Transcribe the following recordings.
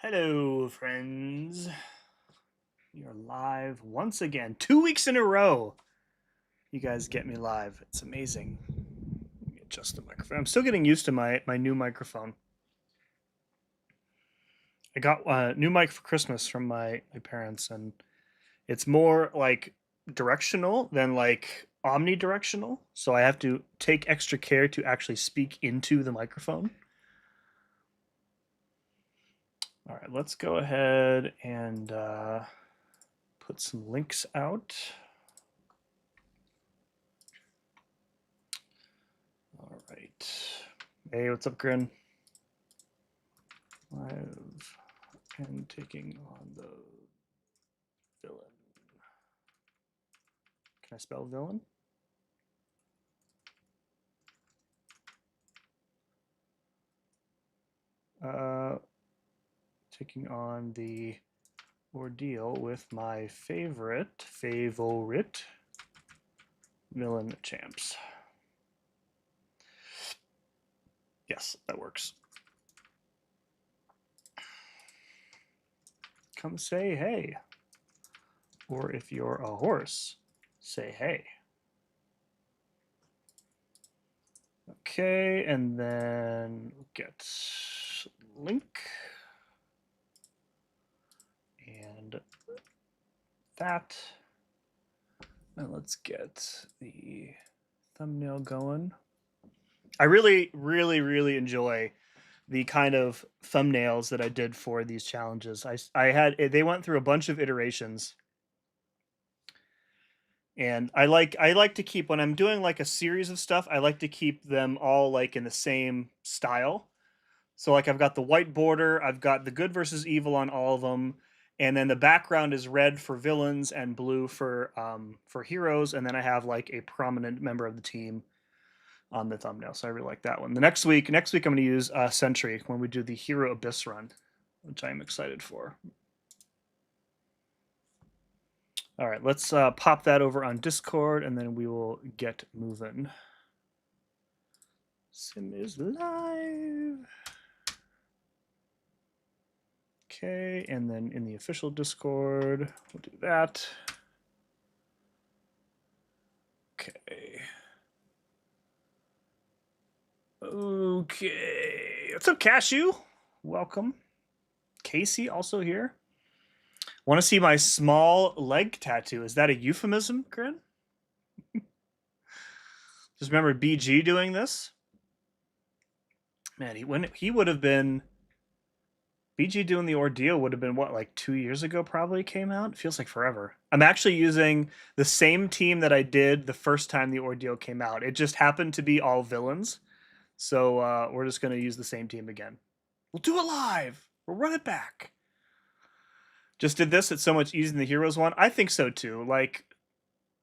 Hello, friends. We are live once again. 2 weeks in a row. You guys get me live. It's amazing. Let me adjust the microphone. I'm still getting used to my new microphone. I got a new mic for Christmas from my parents, and it's more like directional than like omnidirectional. So I have to take extra care to actually speak into the microphone. All right, let's go ahead and put some links out. All right. Hey, what's up, Grin? Live and taking on the villain. Can I spell villain? Taking on the Ordeal with my favorite villain champs. Yes, that works. Come say hey. Or if you're a horse, say hey. Okay, and then get link. And that. And let's get the thumbnail going. I really enjoy the kind of thumbnails that I did for these challenges. They went through a bunch of iterations, and I like to keep, when I'm doing like a series of stuff, I like to keep them all like in the same style. So like I've got the white border, I've got the good versus evil on all of them, and then the background is red for villains and blue for heroes, and then I have like a prominent member of the team on the thumbnail. So I really like that one. The next week I'm going to use Sentry when we do the Hero Abyss run, which I'm excited for. All right, let's pop that over on Discord, and then we will get moving. Sim is live. Okay, and then in the official Discord, we'll do that. Okay. Okay. What's up, Cashew? Welcome. Casey also here. Want to see my small leg tattoo? Is that a euphemism, Grin? Just remember BG doing this. Man, he would have been, BG doing the Ordeal would have been what, like 2 years ago probably came out? It feels like forever. I'm actually using the same team that I did the first time the Ordeal came out. It just happened to be all villains. So we're just going to use the same team again. We'll do it live. We'll run it back. Just did this. It's so much easier than the Heroes one. I think so too. Like,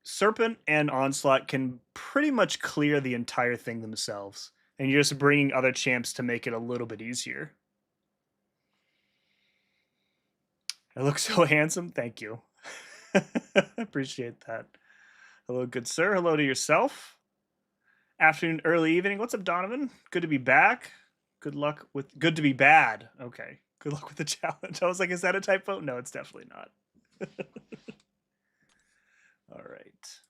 Serpent and Onslaught can pretty much clear the entire thing themselves. And you're just bringing other champs to make it a little bit easier. I look so handsome. Thank you. Appreciate that. Hello, good sir. Hello to yourself. Afternoon, early evening. What's up, Donovan? Good to be back. Good luck with... Good to be bad. Okay. Good luck with the challenge. I was like, is that a typo? No, it's definitely not. All right.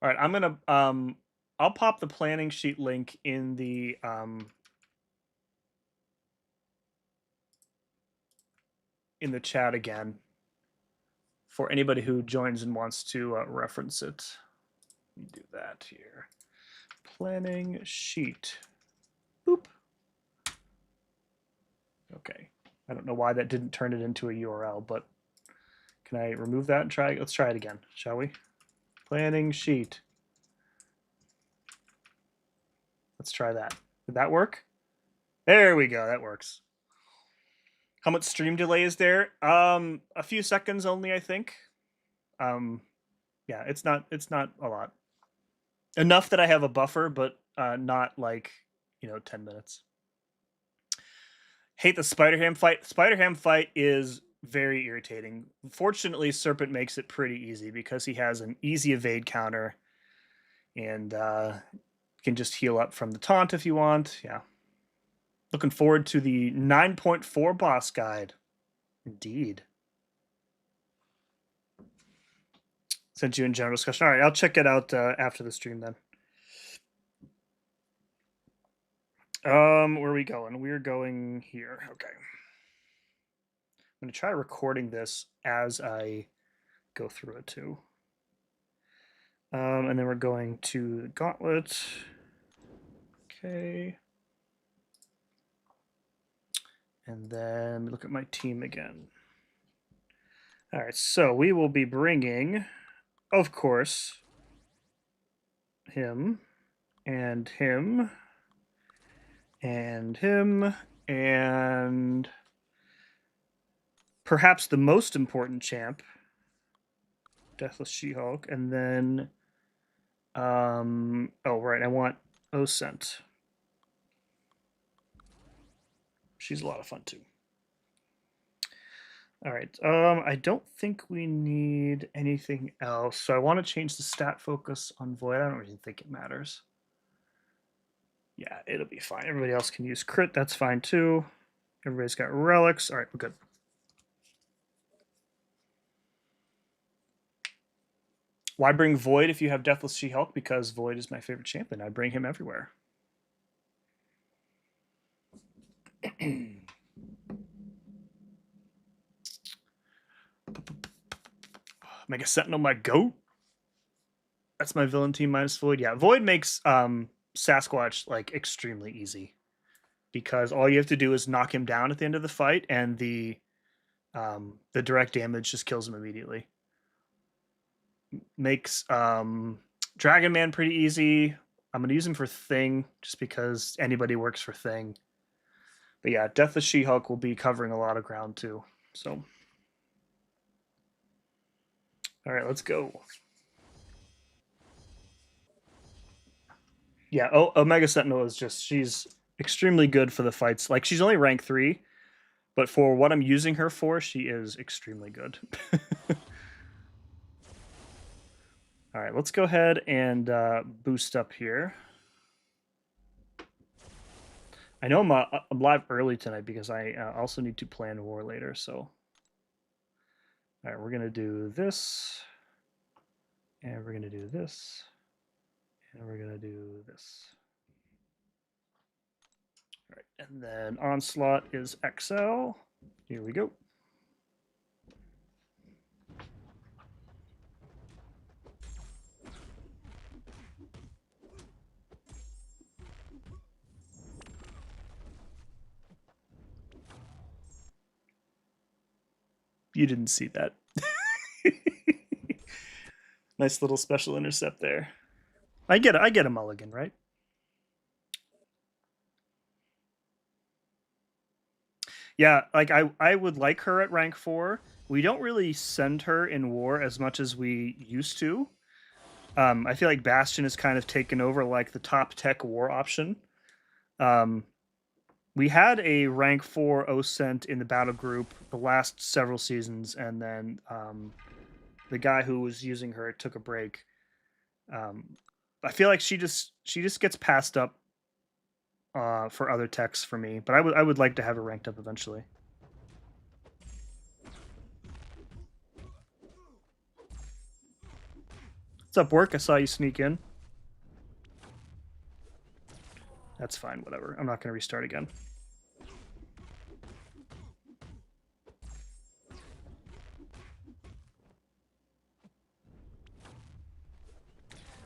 All right, I'm going to... I'll pop the planning sheet link in the... in the chat again for anybody who joins and wants to reference it. Let me do that here. Planning sheet. Boop. Okay. I don't know why that didn't turn it into a URL, but can I remove that and try? Let's try it again, shall we? Planning sheet. Let's try that. Did that work? There we go. That works. How much stream delay is there? A few seconds only, I think. Yeah, it's not a lot. Enough that I have a buffer, but not like, 10 minutes. Hate the Spider-Ham fight. Spider-Ham fight is very irritating. Fortunately, Serpent makes it pretty easy because he has an easy evade counter and can just heal up from the taunt if you want. Yeah. Looking forward to the 9.4 boss guide. Indeed. Sent you in general discussion. All right, I'll check it out after the stream then. Where are we going? We're going here. Okay. I'm going to try recording this as I go through it too. And then we're going to the gauntlet. Okay. And then look at my team again. All right, so we will be bringing, of course, him, and him, and him, and perhaps the most important champ, Deathless She-Hulk, and then, oh, right, I want Osent. She's a lot of fun, too. All right, I don't think we need anything else. So I want to change the stat focus on Void. I don't really think it matters. Yeah, it'll be fine. Everybody else can use crit. That's fine, too. Everybody's got relics. All right, we're good. Why bring Void if you have Deathless She-Hulk? Because Void is my favorite champion. I bring him everywhere. Mega Sentinel, my goat. That's my villain team minus Void. Yeah, Void makes Sasquatch like extremely easy because all you have to do is knock him down at the end of the fight, and the direct damage just kills him immediately. Makes Dragon Man pretty easy. I'm gonna use him for Thing just because anybody works for Thing. But yeah, Deathless She-Hulk will be covering a lot of ground too. So, all right, let's go. Yeah, Omega Sentinel is just, she's extremely good for the fights. Like, she's only rank 3, but for what I'm using her for, she is extremely good. All right, let's go ahead and boost up here. I know I'm live early tonight because I also need to plan war later, so. All right, we're going to do this, and we're going to do this, and we're going to do this. All right, and then Onslaught is XL. Here we go. You didn't see that. Nice little special intercept there. I get a mulligan, right? Yeah, like I would like her at rank 4. We don't really send her in war as much as we used to. I feel like Bastion has kind of taken over like the top tech war option. We had a rank 4 Osent in the battle group the last several seasons, and then the guy who was using her took a break. I feel like she just gets passed up for other techs for me, but I would like to have her ranked up eventually. What's up, Work? I saw you sneak in. That's fine, whatever. I'm not going to restart again.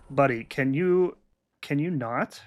Buddy, can you not?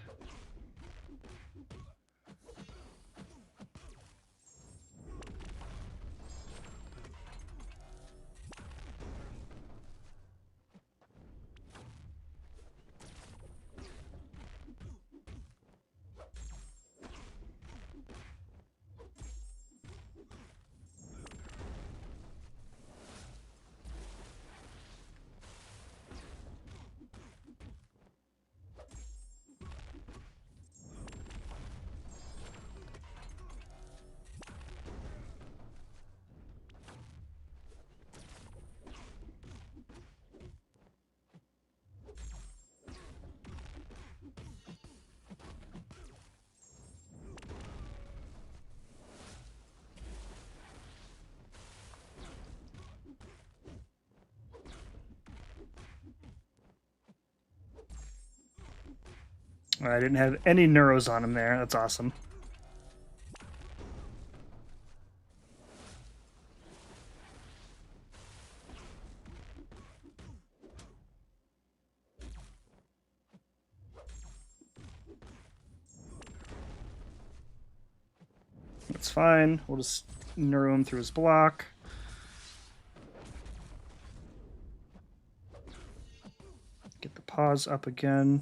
I didn't have any neuros on him there. That's awesome. That's fine. We'll just neuro him through his block. Get the paws up again.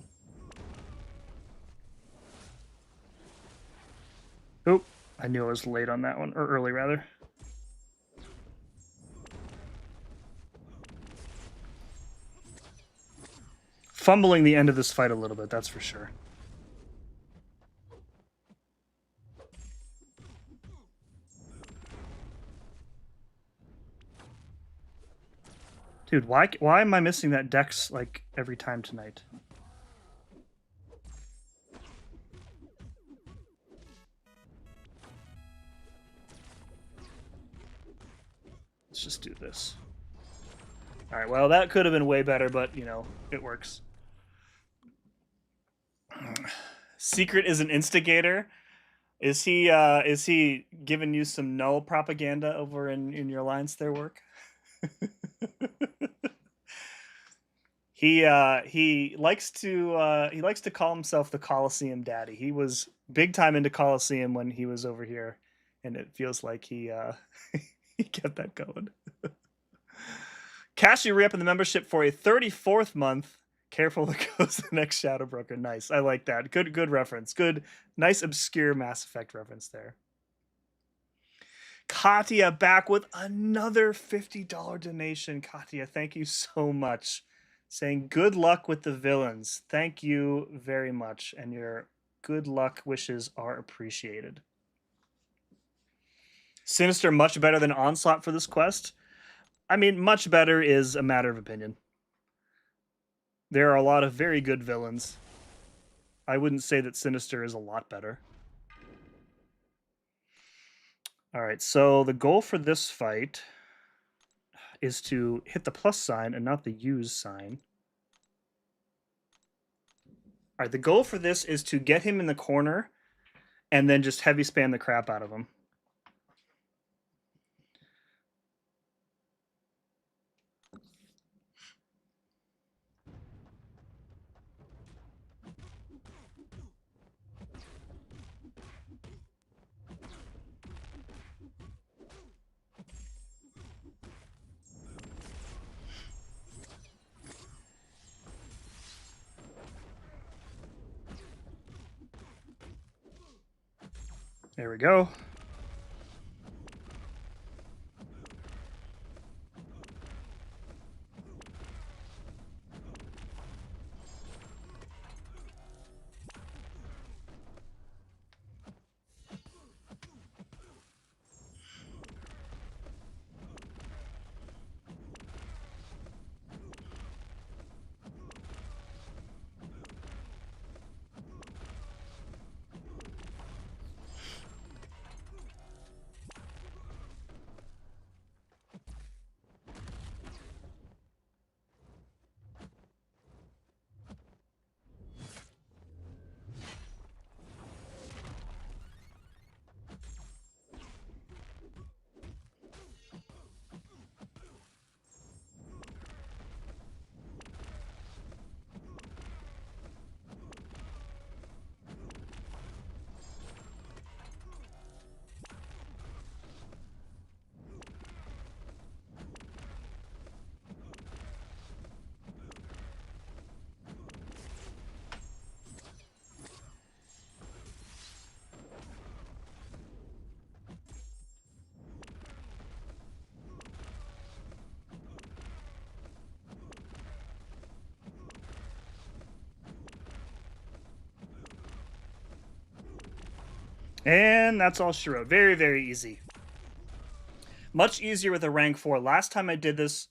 Oh, I knew I was late on that one, or early rather. Fumbling the end of this fight a little bit, that's for sure. Dude, why am I missing that dex like every time tonight? Let's just do this. All right, well, that could have been way better, but, you know, it works. Secret is an instigator. Is he giving you some null propaganda over in your alliance there, work? He likes to call himself the Coliseum Daddy. He was big time into Coliseum when he was over here, and it feels like he he kept that going. Cassie re-up in the membership for a 34th month. Careful that goes the next Shadow Broker. Nice. I like that. Good reference. Good, nice obscure Mass Effect reference there. Katya back with another $50 donation. Katya, thank you so much. Saying good luck with the villains. Thank you very much. And your good luck wishes are appreciated. Sinister much better than Onslaught for this quest. I mean, much better is a matter of opinion. There are a lot of very good villains. I wouldn't say that Sinister is a lot better. All right, so the goal for this fight is to hit the plus sign and not the use sign. All right, the goal for this is to get him in the corner and then just heavy spam the crap out of him. There we go. And that's all she wrote. Very, very easy. Much easier with a rank 4. Last time I did this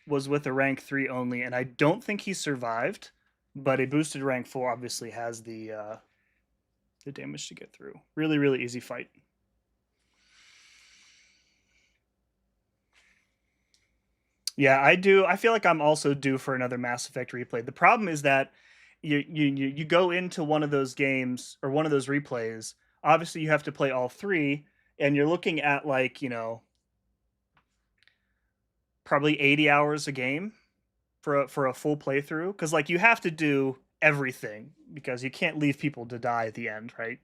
was with a rank 3 only, and I don't think he survived, but a boosted rank 4 obviously has the damage to get through. Really, really easy fight. Yeah, I do. I feel like I'm also due for another Mass Effect replay. The problem is that you go into one of those games or one of those replays. Obviously, you have to play all three, and you're looking at like probably 80 hours a game for a full playthrough, because like you have to do everything because you can't leave people to die at the end, right?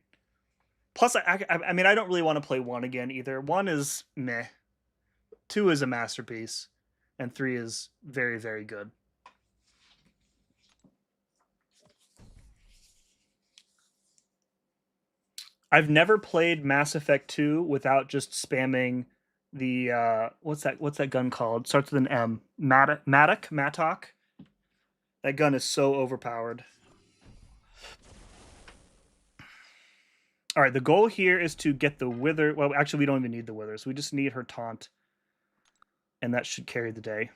Plus, I mean, I don't really want to play one again either. One is meh, two is a masterpiece, and three is very, very good. I've never played Mass Effect 2 without just spamming the what's that gun called? Starts with an M. Mattock. That gun is so overpowered. All right, the goal here is to get the Wither. Well, actually, we don't even need the Withers. We just need her taunt, and that should carry the day.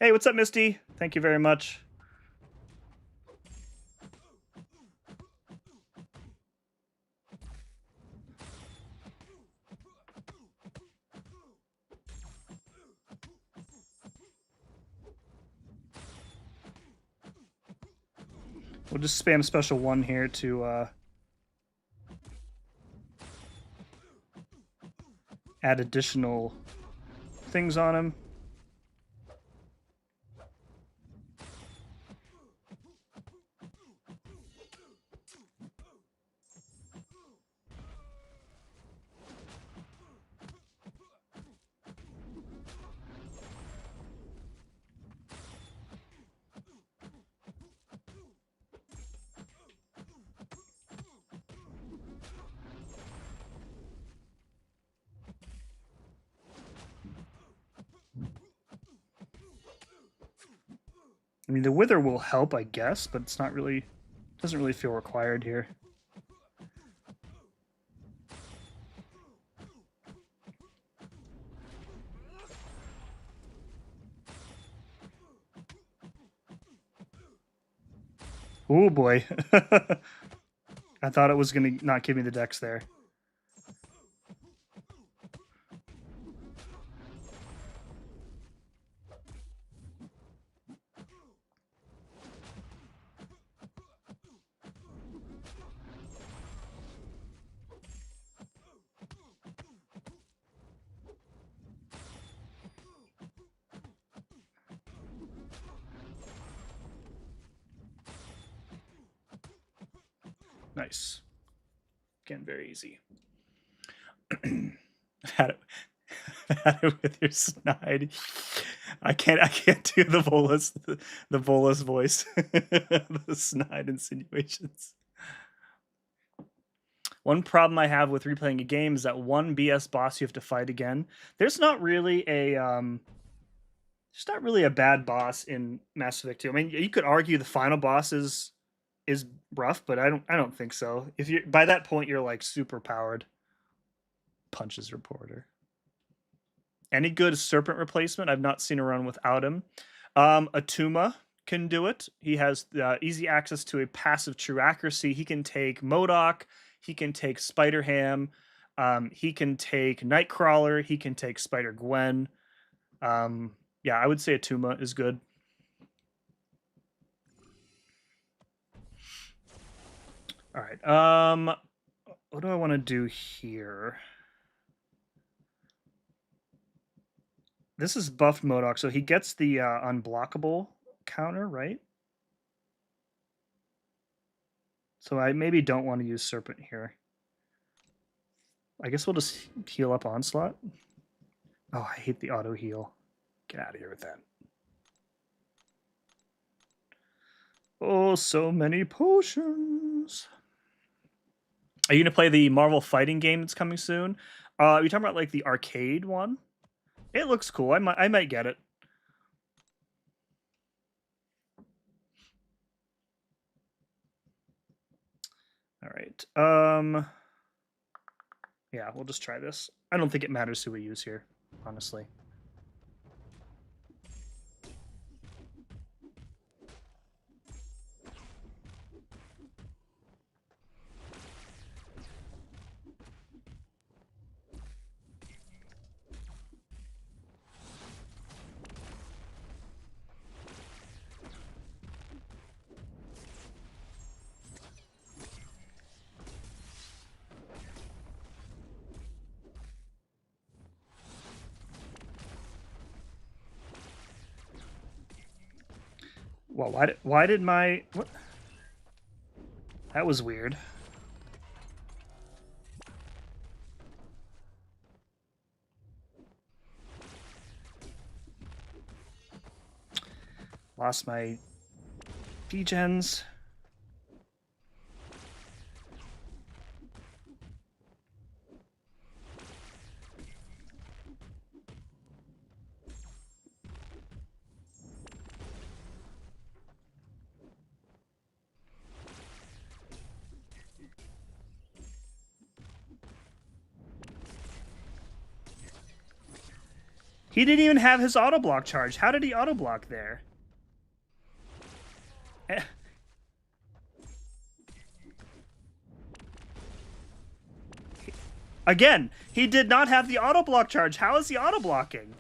Hey, what's up, Misty? Thank you very much. We'll just spam special 1 here to add additional things on him. I mean, the Wither will help, I guess, but it's not really, doesn't really feel required here. Oh boy. I thought it was going to not give me the dex there. Nice. Again, very easy. had it with your snide. I can't do the Volus voice. The snide insinuations. One problem I have with replaying a game is that one BS boss you have to fight again. There's not really a bad boss in Mass Effect 2. I mean, you could argue the final boss is rough, but I don't think so. If you by that point you're like super powered. Punches reporter. Any good serpent replacement? I've not seen a run without him. Atuma can do it. He has easy access to a passive true accuracy. He can take MODOK. He can take Spider-Ham. He can take Nightcrawler. He can take Spider-Gwen. Yeah, I would say Atuma is good. All right. What do I want to do here? This is buffed MODOK, so he gets the unblockable counter, right? So I maybe don't want to use Serpent here. I guess we'll just heal up Onslaught. Oh, I hate the auto heal. Get out of here with that. Oh, so many potions. Are you going to play the Marvel fighting game that's coming soon? Are you talking about like the arcade one? It looks cool. I might get it. All right. Yeah, we'll just try this. I don't think it matters who we use here, honestly. Well, why did my... What? That was weird. Lost my P-gens. He didn't even have his auto block charge. How did he auto block there? Again, he did not have the auto block charge. How is he auto blocking?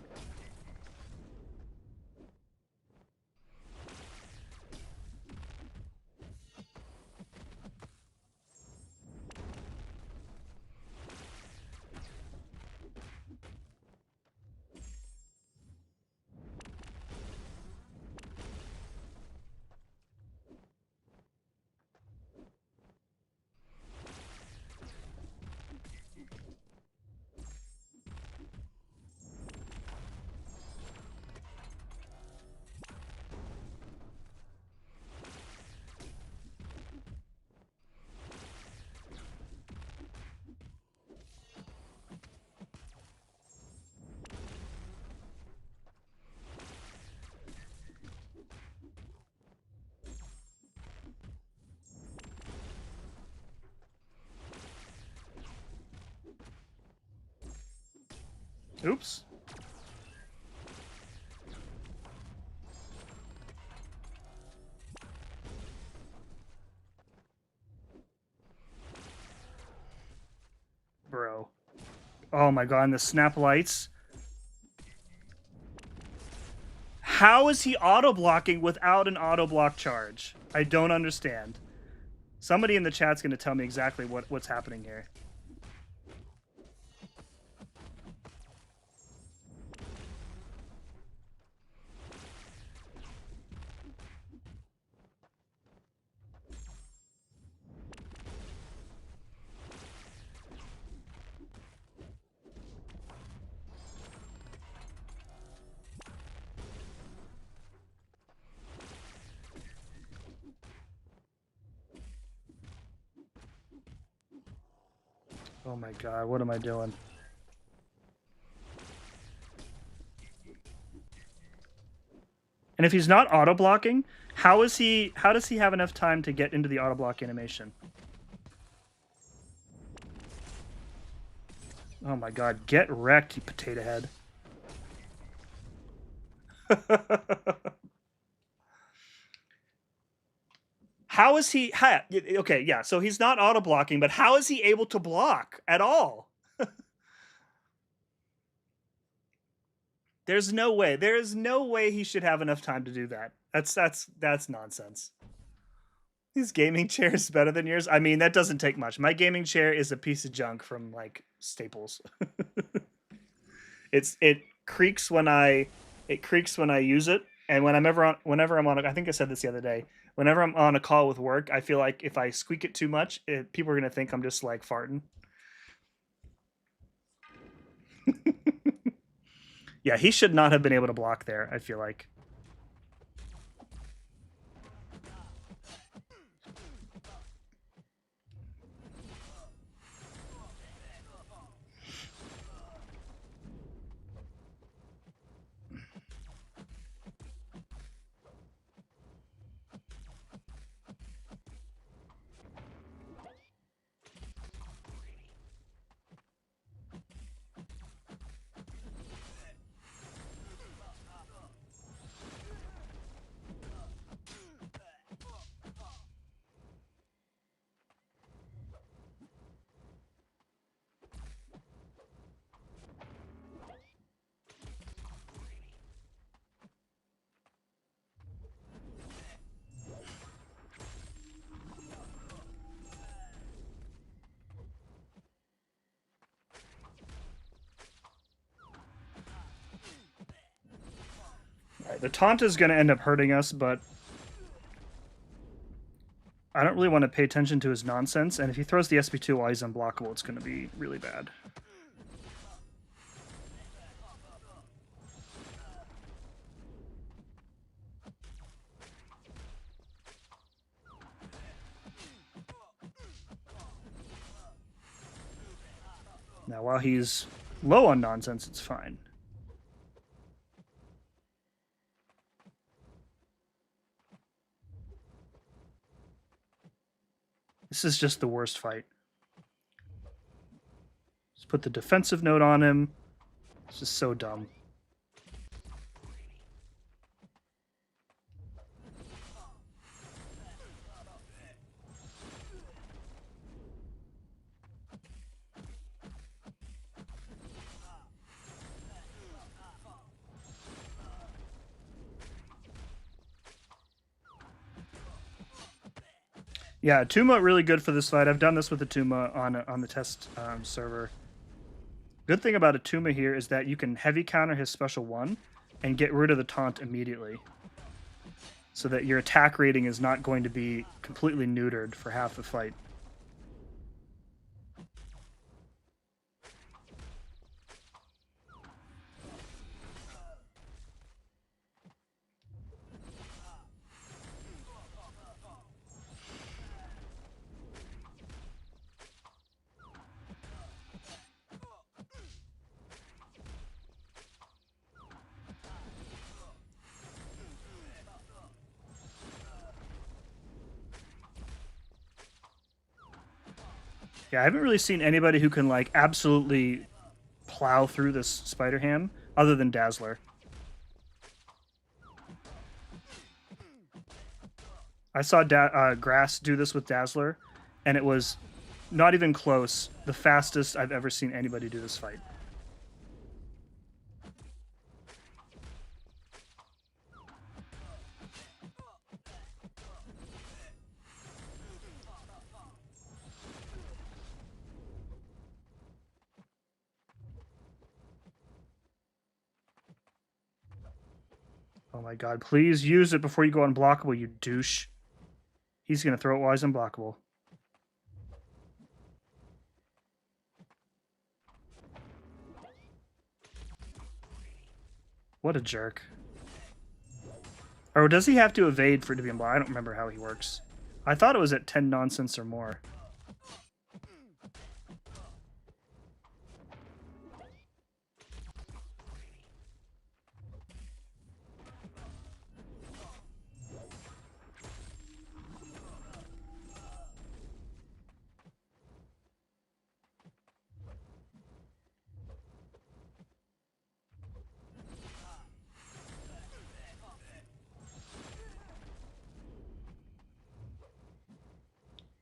Oops. Bro. Oh my god, and the snap lights. How is he auto blocking without an auto block charge? I don't understand. Somebody in the chat's going to tell me exactly what's happening here. Oh my god, what am I doing? And if he's not auto blocking, how does he have enough time to get into the auto block animation? Oh my god, get wrecked, you potato head. How is he... Okay, yeah, so he's not auto-blocking, but how is he able to block at all? There's no way. There is no way he should have enough time to do that. That's nonsense. His gaming chair is better than yours? I mean, that doesn't take much. My gaming chair is a piece of junk from, like, Staples. It creaks when I use it, and whenever I'm on, I think I said this the other day, whenever I'm on a call with work, I feel like if I squeak it too much, people are going to think I'm just like farting. Yeah, he should not have been able to block there, I feel like. Right, the taunt is going to end up hurting us, but I don't really want to pay attention to his nonsense, and if he throws the SP2 while he's unblockable, it's going to be really bad. Now, while he's low on nonsense, it's fine. This is just the worst fight. Just put the defensive note on him. It's just so dumb. Yeah, Tuma really good for this fight. I've done this with the Tuma on the test server. Good thing about a Tuma here is that you can heavy counter his special 1 and get rid of the taunt immediately. So that your attack rating is not going to be completely neutered for half the fight. Yeah, I haven't really seen anybody who can, like, absolutely plow through this Spider Ham other than Dazzler. I saw Grass do this with Dazzler, and it was not even close the fastest I've ever seen anybody do this fight. Oh my god, please use it before you go unblockable, you douche. He's going to throw it while he's unblockable. What a jerk. Or does he have to evade for it to be unblocked? I don't remember how he works. I thought it was at 10 nonsense or more.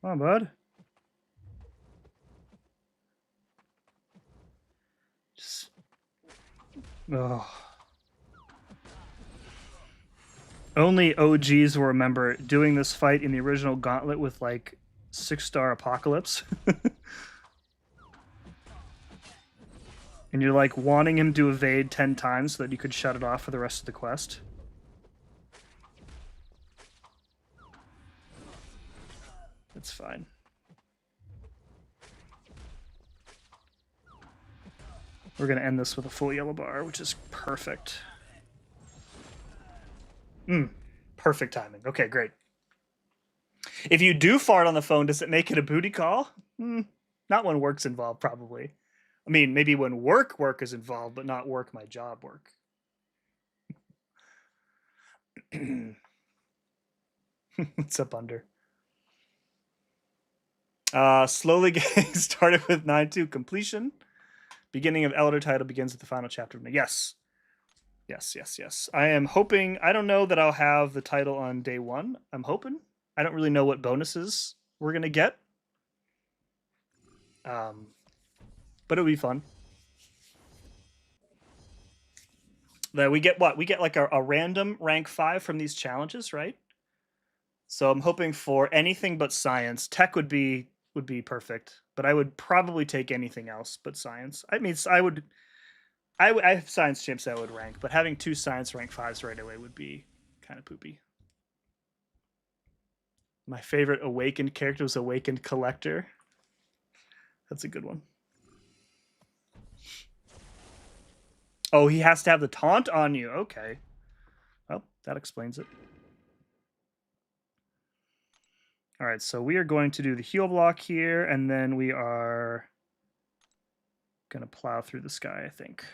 Come on, bud. Just... Oh. Only OGs will remember doing this fight in the original Gauntlet with, like, 6-star Apocalypse. And you're, like, wanting him to evade 10 times so that you could shut it off for the rest of the quest. It's fine. We're going to end this with a full yellow bar, which is perfect. Perfect timing. Okay, great. If you do fart on the phone, does it make it a booty call? Not when work's involved, probably. I mean, maybe when work is involved, but not work my job work. What's up, Under? Slowly getting started with 9-2 completion. Beginning of Elder title begins with the final chapter. Yes. Yes. I am hoping. I don't know that I'll have the title on day 1. I'm hoping. I don't really know what bonuses we're going to get. But it'll be fun. That we get what? We get like a random rank 5 from these challenges, right? So I'm hoping for anything but science. Tech would be perfect, but I would probably take anything else but science. I mean, I have science champs that I would rank, but having 2 science rank 5s right away would be kind of poopy. My favorite awakened character was Awakened Collector. That's a good one. Oh, he has to have the taunt on you. Okay. Well, that explains it. All right, so we are going to do the heal block here, and then we are going to plow through the sky, I think.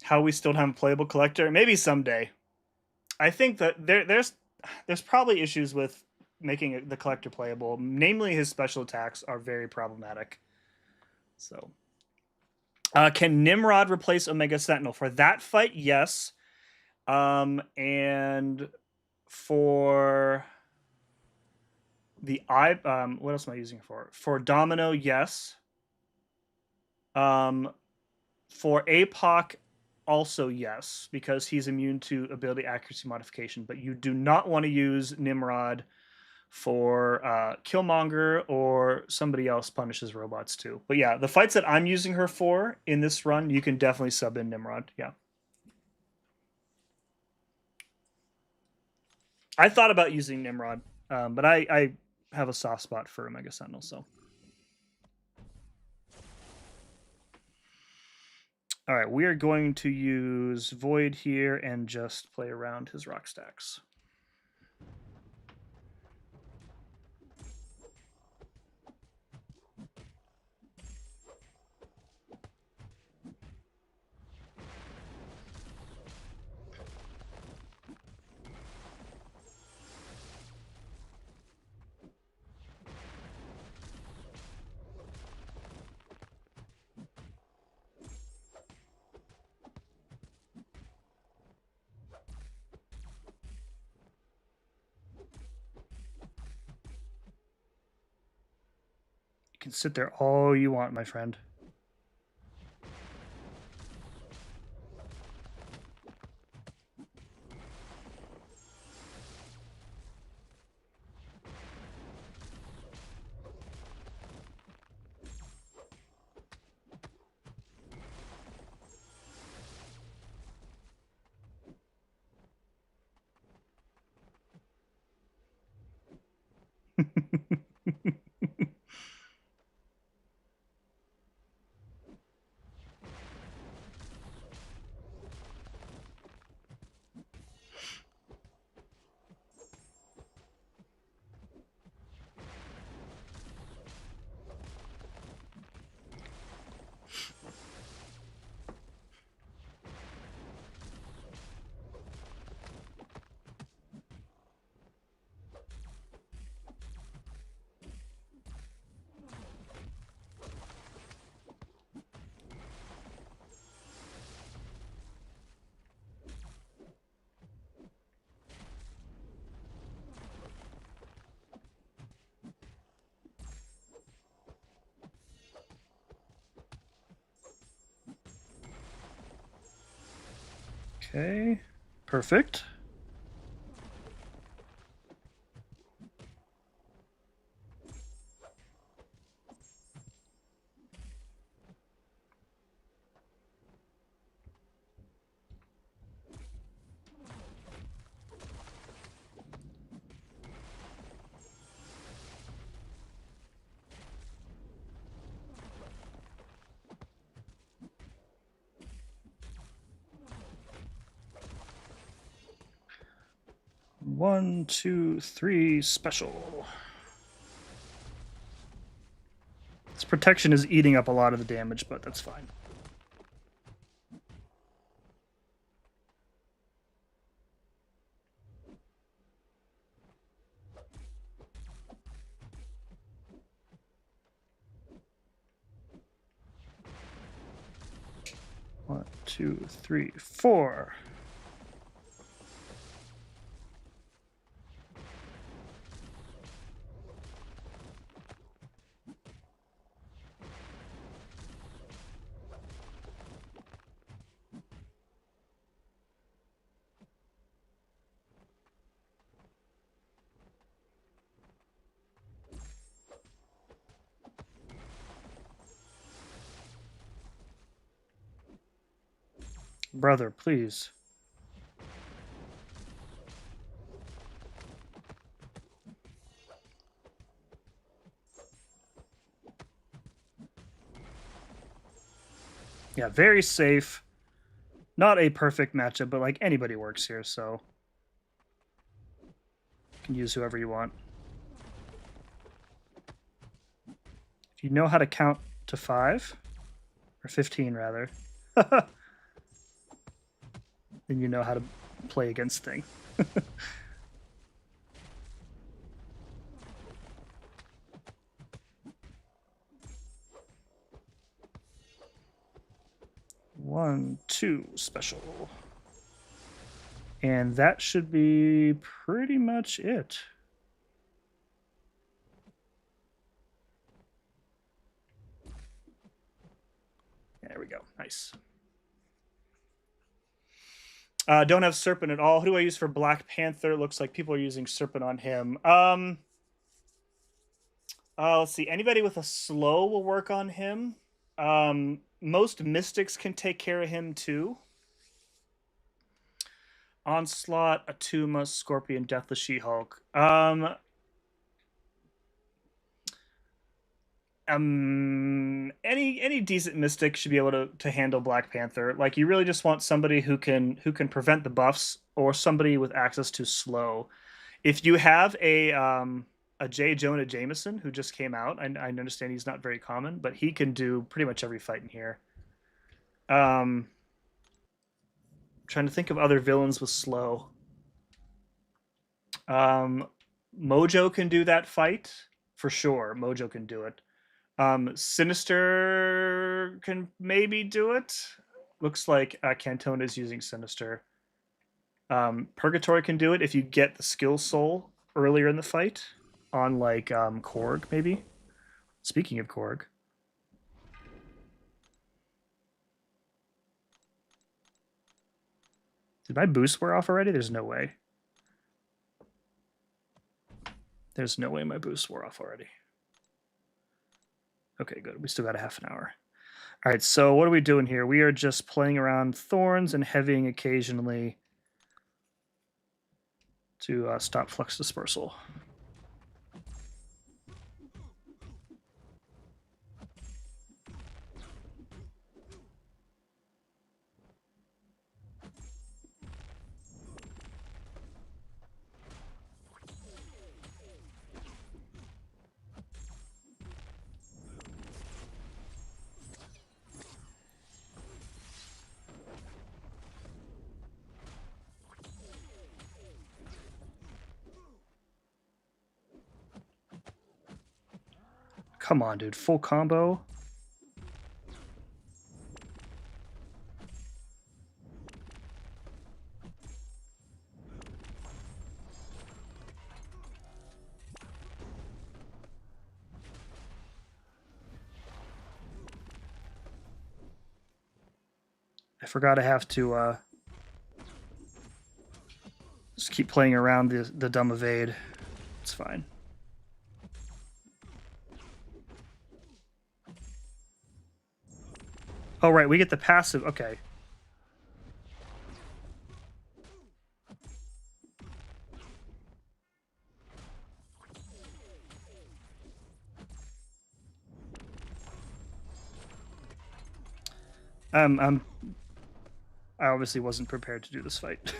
How we still don't have a playable collector? Maybe someday. I think that there's probably issues with making the collector playable. Namely, his special attacks are very problematic. So, can Nimrod replace Omega Sentinel for that fight? Yes. And for the what else am I using it for? For Domino, yes. For APOC, also yes, because he's immune to ability accuracy modification. But you do not want to use Nimrod for Killmonger, or somebody else punishes robots too. But yeah, the fights that I'm using her for in this run, you can definitely sub in Nimrod. Yeah. I thought about using Nimrod, but I have a soft spot for Omega Sentinel, so. All right, we are going to use Void here and just play around his rock stacks. You can sit there all you want, my friend. Okay, perfect. One, two, three, special. This protection is eating up a lot of the damage, but that's fine. One, two, three, four. Brother, please. Yeah, very safe. Not a perfect matchup, but like anybody works here, so you can use whoever you want. If you know how to count to 5, or 15 rather, then you know how to play against thing. One, two, special. And that should be pretty much it. There we go. Nice. Don't have serpent at all. Who do I use for Black Panther? Looks like people are using serpent on him. Let's see. Anybody with a slow will work on him. Most mystics can take care of him too. Onslaught, Atuma, Scorpion, Deathless She-Hulk. Any decent mystic should be able to handle Black Panther. Like you really just want somebody who can prevent the buffs or somebody with access to slow. If you have a J. Jonah Jameson who just came out, I understand he's not very common, but he can do pretty much every fight in here. Trying to think of other villains with slow. Mojo can do that fight for sure. Mojo can do it. Sinister can maybe do it. Looks like Cantona is using Sinister. Purgatory can do it if you get the skill soul earlier in the fight on like Korg maybe. Speaking of Korg. Did my boost wear off already? There's no way. There's no way my boost wore off already. Okay, good. We still got a half an hour. All right, so what are we doing here? We are just playing around thorns and heavying occasionally to stop flux dispersal. Come on, dude. Full combo. I forgot I have to keep playing around the dumb evade. It's fine. Oh, right, we get the passive. Okay. I obviously wasn't prepared to do this fight.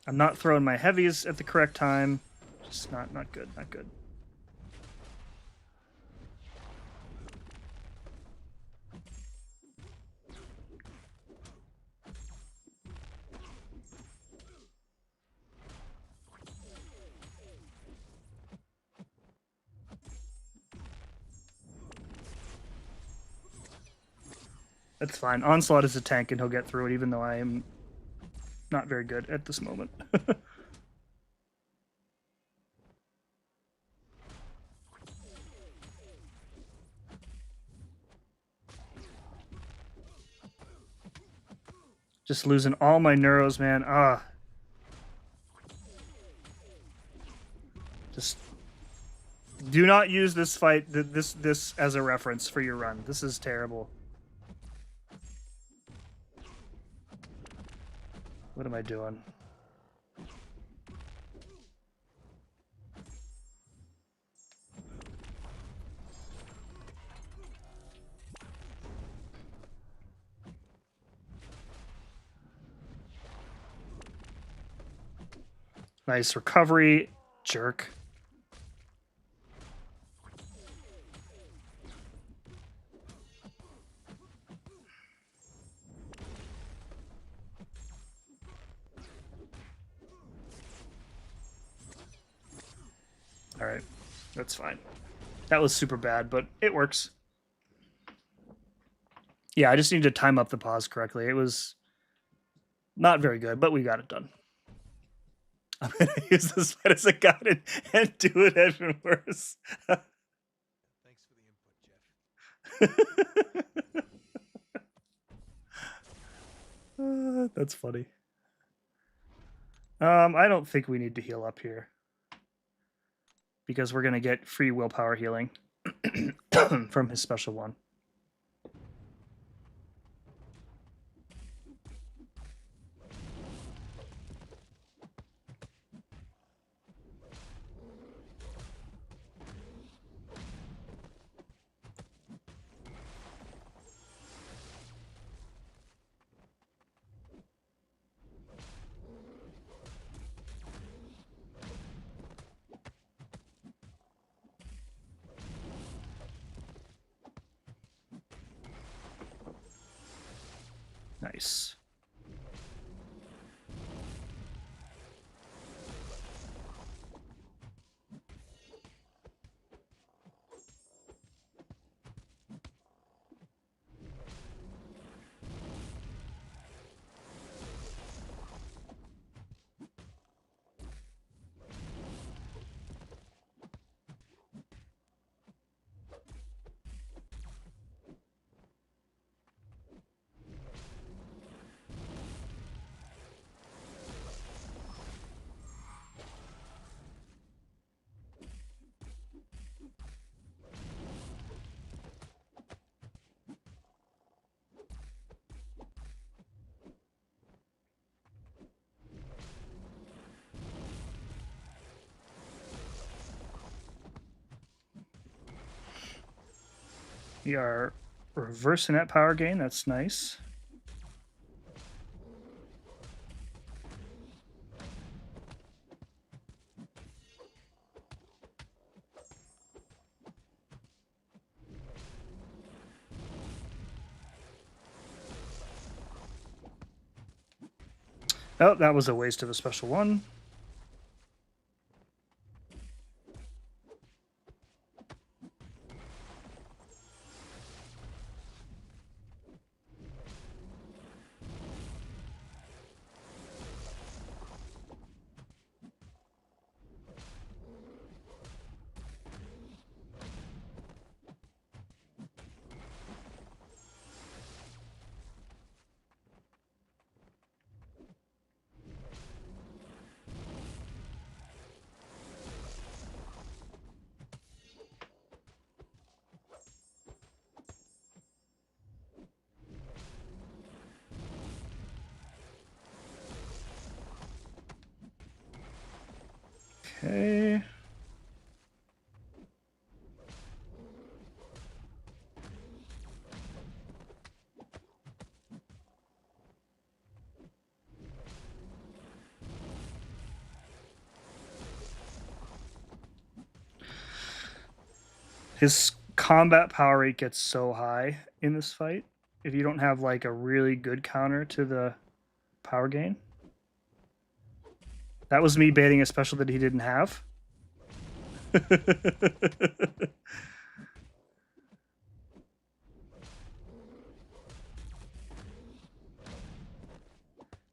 I'm not throwing my heavies at the correct time. Just not good, not good. That's fine. Onslaught is a tank and he'll get through it, even though I am not very good at this moment. Just losing all my neuros, man. Ah. Just do not use this fight, this as a reference for your run. This is terrible. What am I doing? Nice recovery, jerk. All right, that's fine. That was super bad, but it works. Yeah, I just need to time up the pause correctly. It was not very good, but we got it done. I'm going to use this fight as a guide and do it even worse. Thanks for the input, Jeff. That's funny. I don't think we need to heal up here, because we're going to get free willpower healing from his special one. Nice. We are reversing that power gain. That's nice. Oh, that was a waste of a special one. Okay. His combat power rate gets so high in this fight if you don't have like a really good counter to the power gain. That was me baiting a special that he didn't have.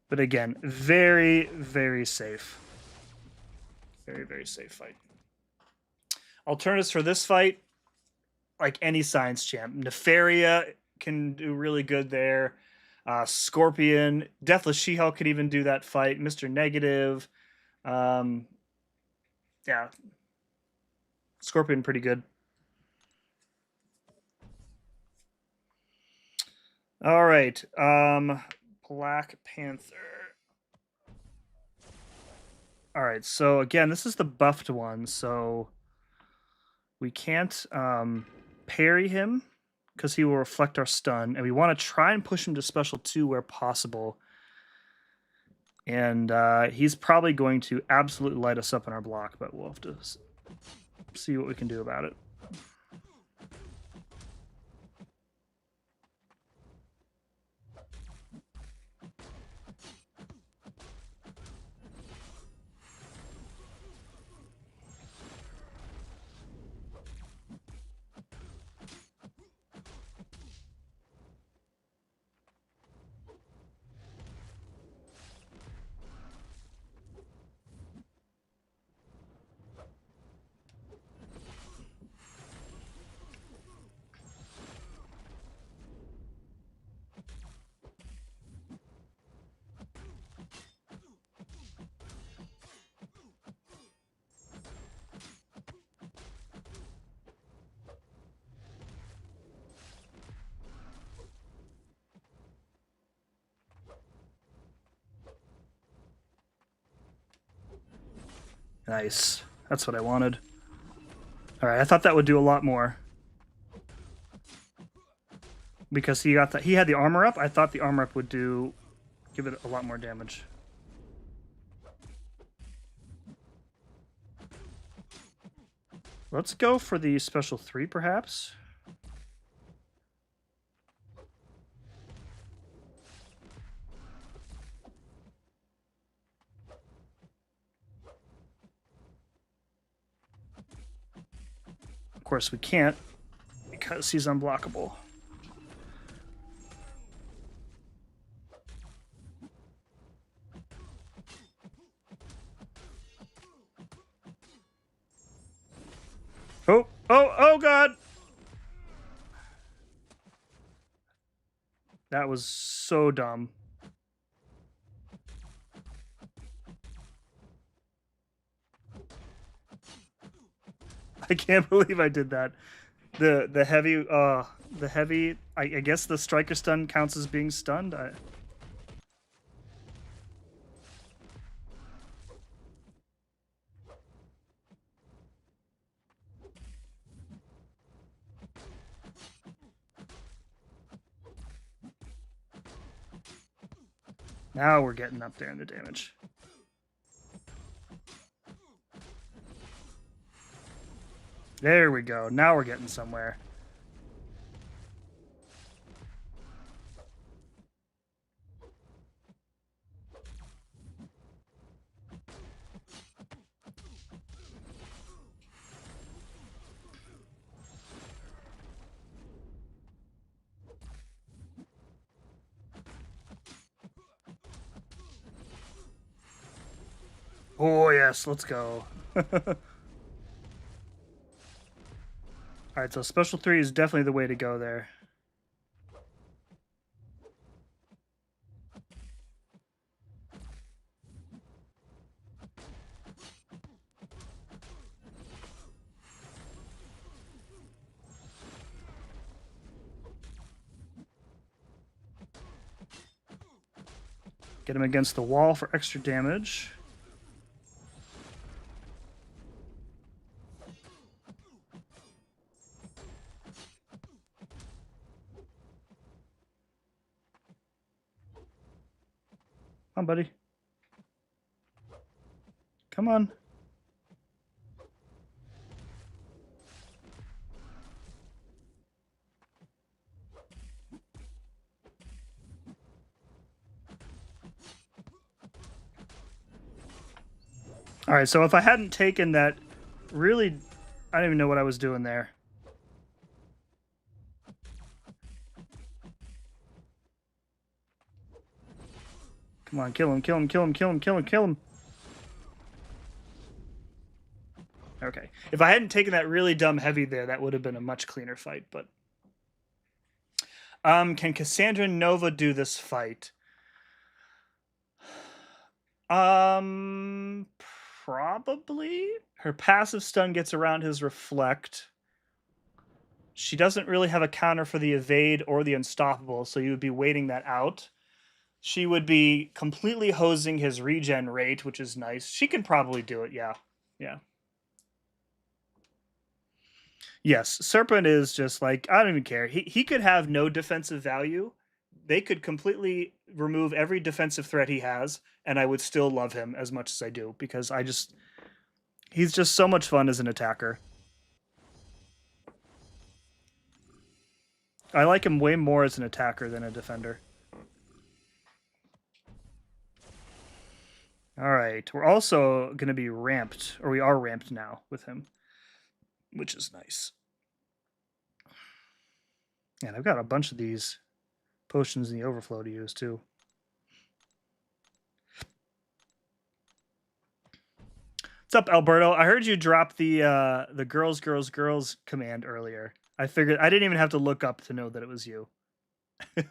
But again, very, very safe. Very, very safe fight. Alternatives for this fight, like any science champ. Nefaria can do really good there. Scorpion, Deathless She-Hulk could even do that fight. Mr. Negative. Yeah. Scorpion, pretty good. All right. Black Panther. All right. So again, this is the buffed one. So we can't parry him because he will reflect our stun. And we want to try and push him to special 2 where possible. And he's probably going to absolutely light us up in our block, but we'll have to see what we can do about it. Nice. That's what I wanted. All right, I thought that would do a lot more. Because he got he had the armor up. I thought the armor up would give it a lot more damage. Let's go for the special 3, perhaps. Of course, we can't because he's unblockable. Oh, God! That was so dumb. I can't believe I did that. The heavy, I guess the striker stun counts as being stunned. Now we're getting up there in the damage. There we go. Now we're getting somewhere. Oh, yes. Let's go. Alright, so special 3 is definitely the way to go there. Get him against the wall for extra damage. Come on, buddy. Come on. All right, so if I hadn't taken that, really, I don't even know what I was doing there. Come on, kill him, kill him, kill him, kill him, kill him, kill him. Okay. If I hadn't taken that really dumb heavy there, that would have been a much cleaner fight, but... can Cassandra Nova do this fight? Probably. Her passive stun gets around his reflect. She doesn't really have a counter for the evade or the unstoppable, so you would be waiting that out. She would be completely hosing his regen rate, which is nice. She can probably do it, yeah. Yeah. Yes, Serpent is just like, I don't even care. He could have no defensive value. They could completely remove every defensive threat he has, and I would still love him as much as I do, because he's just so much fun as an attacker. I like him way more as an attacker than a defender. All right, we're also going to be ramped, or we are ramped now with him, which is nice. And I've got a bunch of these potions in the overflow to use too. What's up, Alberto? I heard you drop the girls command earlier. I figured I didn't even have to look up to know that it was you. All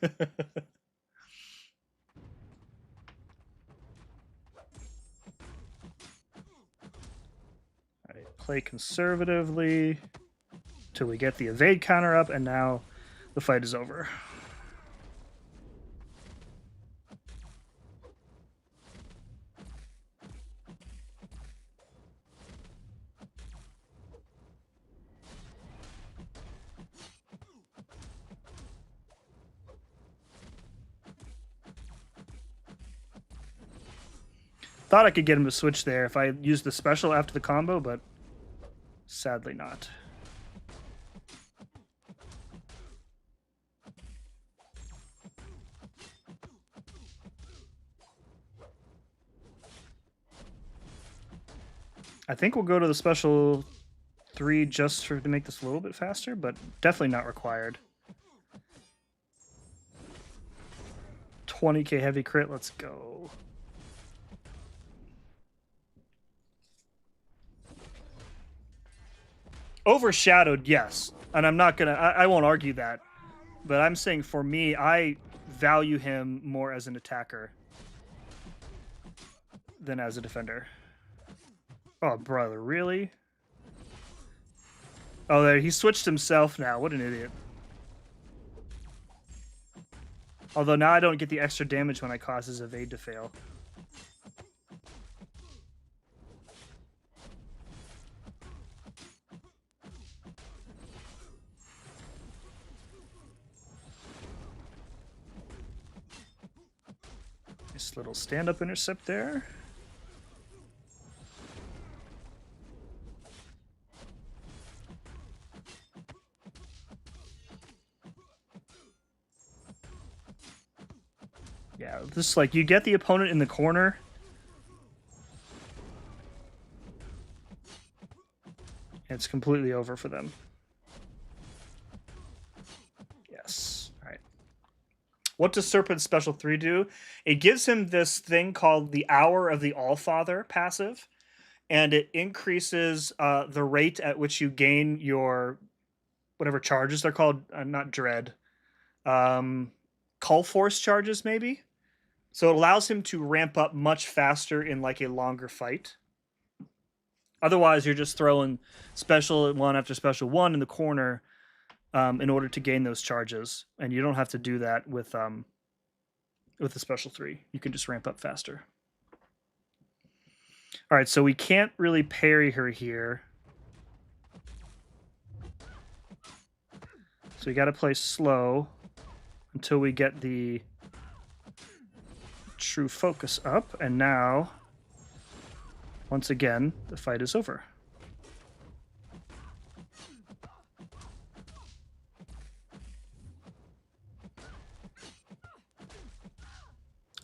right, play conservatively till we get the evade counter up, and now the fight is over. Thought I could get him to switch there if I used the special after the combo, but sadly not. I think we'll go to the special 3 just to make this a little bit faster, but definitely not required. 20k heavy crit, let's go. Overshadowed, yes. And I'm not gonna, I won't argue that. But I'm saying for me, I value him more as an attacker than as a defender. Oh, brother, really? Oh, there, he switched himself now. What an idiot. Although now I don't get the extra damage when I cause his evade to fail. Nice little stand-up intercept there. Yeah, this, like, you get the opponent in the corner. It's completely over for them. Yes. All right. What does Serpent's Special 3 do? It gives him this thing called the Hour of the Allfather passive, and it increases the rate at which you gain your whatever charges they're called, not dread. Call force charges, maybe? So it allows him to ramp up much faster in like a longer fight. Otherwise, you're just throwing special 1 after special 1 in the corner in order to gain those charges, and you don't have to do that with the special 3. You can just ramp up faster. All right, so we can't really parry her here. So we got to play slow until we get the True Focus up, and now, once again, the fight is over.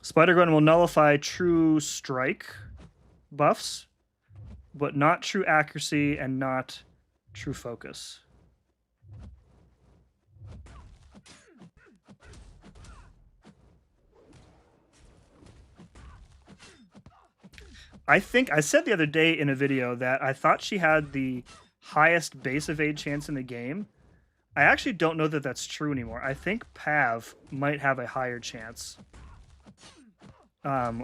Spider Gwen will nullify True Strike buffs, but not True Accuracy and not True Focus. I think I said the other day in a video that I thought she had the highest base evade chance in the game. I actually don't know that that's true anymore. I think Pav might have a higher chance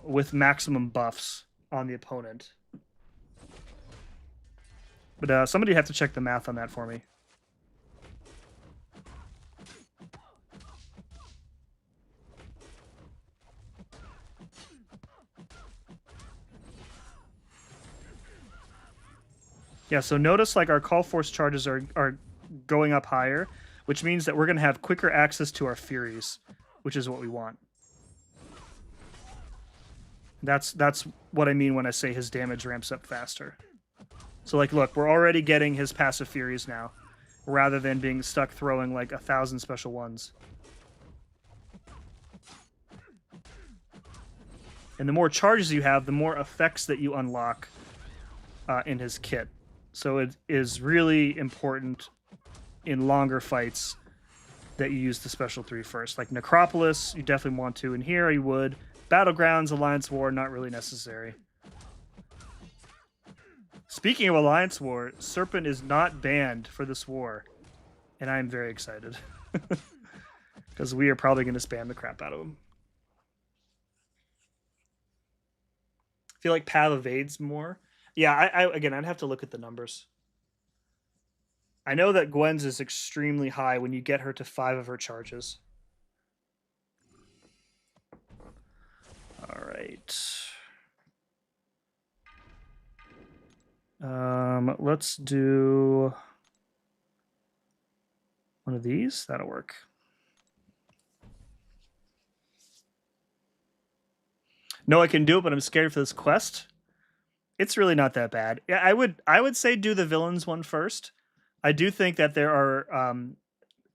with maximum buffs on the opponent. But somebody have to check the math on that for me. Yeah, so notice like our call force charges are going up higher, which means that we're going to have quicker access to our Furies, which is what we want. That's what I mean when I say his damage ramps up faster. So like, look, we're already getting his passive Furies now, rather than being stuck throwing like 1,000 special ones. And the more charges you have, the more effects that you unlock in his kit. So it is really important in longer fights that you use the special 3 first. Like Necropolis, you definitely want to. And here you would. Battlegrounds, Alliance War, not really necessary. Speaking of Alliance War, Serpent is not banned for this war. And I'm very excited. Because we are probably going to spam the crap out of him. I feel like Pav evades more. Yeah, again, I'd have to look at the numbers. I know that Gwen's is extremely high when you get her to 5 of her charges. All right. Let's do one of these. That'll work. No, I can do it, but I'm scared for this quest. It's really not that bad. Yeah, I would say do the villains one first. I do think that there are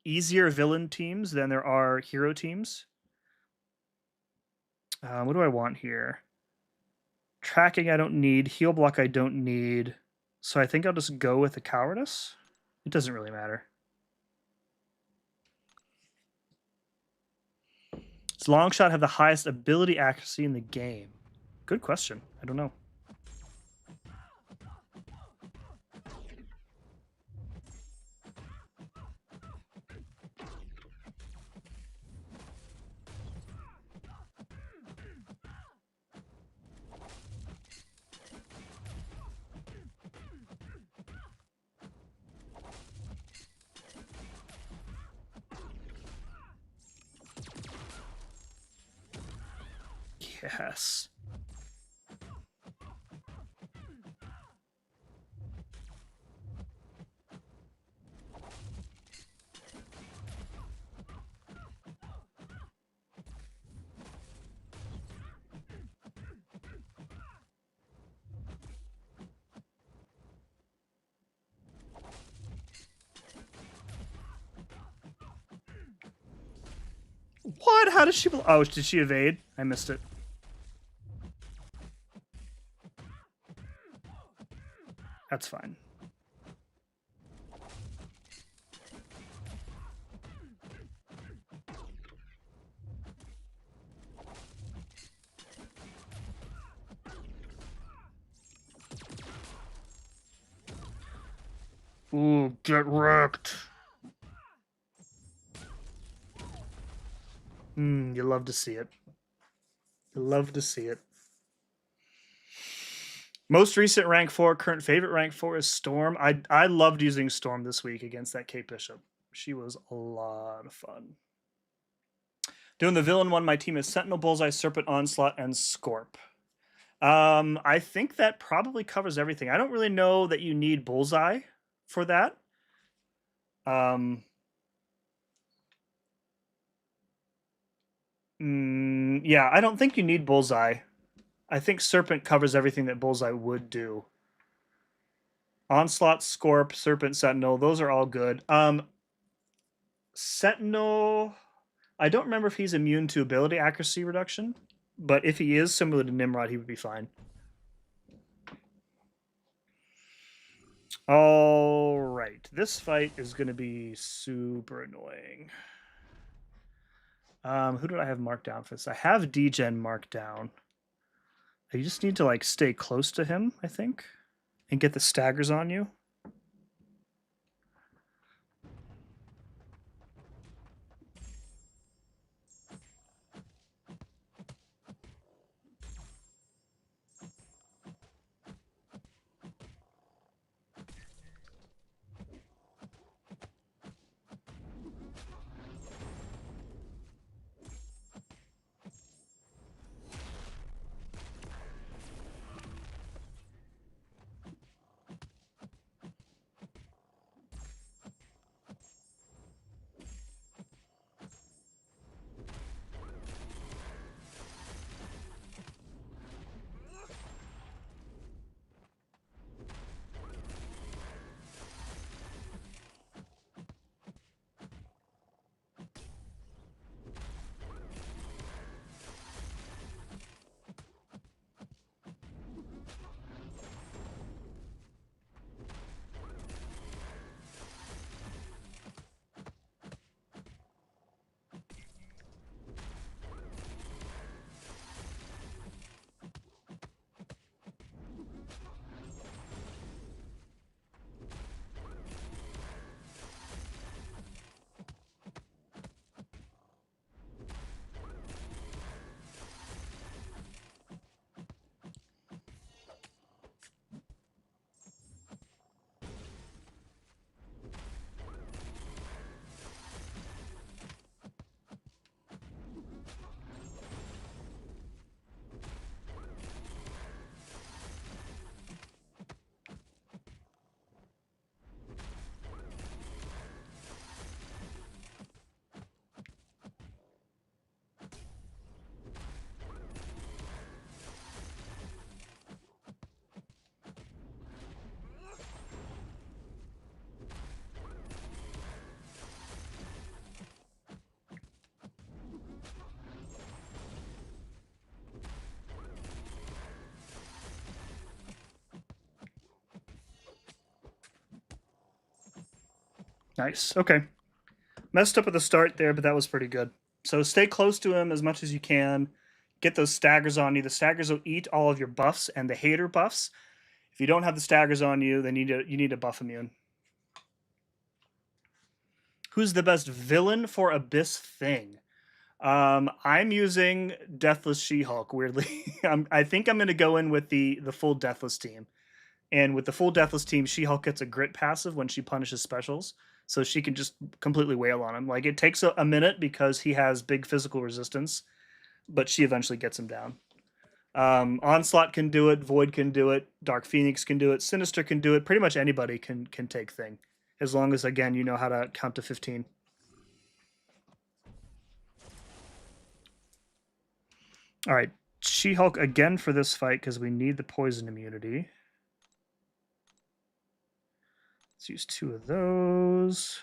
easier villain teams than there are hero teams. What do I want here? Tracking I don't need. Heal block I don't need. So I think I'll just go with the cowardice. It doesn't really matter. Does Longshot have the highest ability accuracy in the game? Good question. I don't know. Yes. What? How does she... Oh, did she evade? I missed it. That's fine. Ooh, get wrecked. You love to see it. You love to see it. Most recent rank 4, current favorite rank 4 is Storm. I loved using Storm this week against that Kate Bishop. She was a lot of fun. Doing the villain one, my team is Sentinel, Bullseye, Serpent, Onslaught, and Scorp. I think that probably covers everything. I don't really know that you need Bullseye for that. Yeah, I don't think you need Bullseye. I think Serpent covers everything that Bullseye would do. Onslaught, Scorp, Serpent, Sentinel, those are all good. Sentinel, I don't remember if he's immune to ability accuracy reduction, but if he is similar to Nimrod, he would be fine. All right, this fight is going to be super annoying. Who did I have marked down for this? I have Degen marked down. You just need to like stay close to him, I think, and get the staggers on you. Nice. Okay. Messed up at the start there, but that was pretty good. So stay close to him as much as you can. Get those staggers on you. The staggers will eat all of your buffs and the hater buffs. If you don't have the staggers on you, then you need a buff immune. Who's the best villain for Abyss Thing? I'm using Deathless She-Hulk. Weirdly, I think I'm going to go in with the full Deathless team. And with the full Deathless team, She-Hulk gets a grit passive when she punishes specials, so she can just completely wail on him. Like, it takes a minute because he has big physical resistance, but she eventually gets him down. Onslaught can do it, Void can do it, Dark Phoenix can do it, Sinister can do it. Pretty much anybody can take Thing, as long as, again, you know how to count to 15. All right, She-Hulk again for this fight because we need the poison immunity. Let's use 2 of those.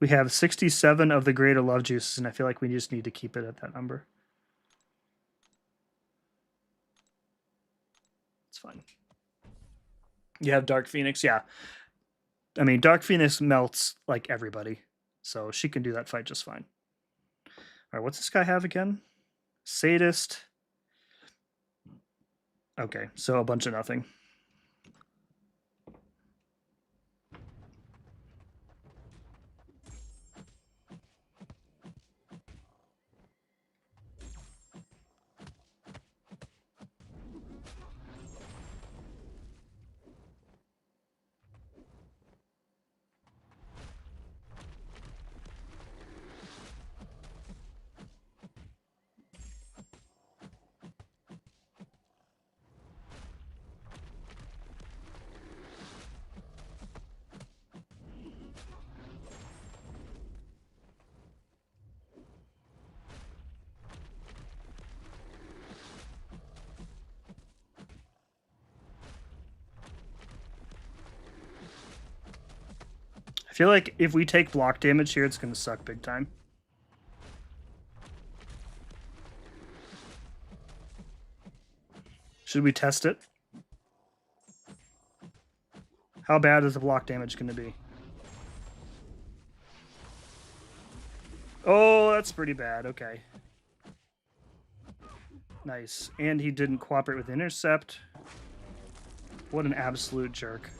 We have 67 of the greater love juices, and I feel like we just need to keep it at that number. It's fine. You have Dark Phoenix, yeah. I mean, Dark Phoenix melts like everybody, so she can do that fight just fine. All right, what's this guy have again? Sadist. Okay, so a bunch of nothing. feel like if we take block damage here, it's going to suck big time. Should we test it? How bad is the block damage going to be? Oh, that's pretty bad. Okay. Nice. And he didn't cooperate with intercept. What an absolute jerk.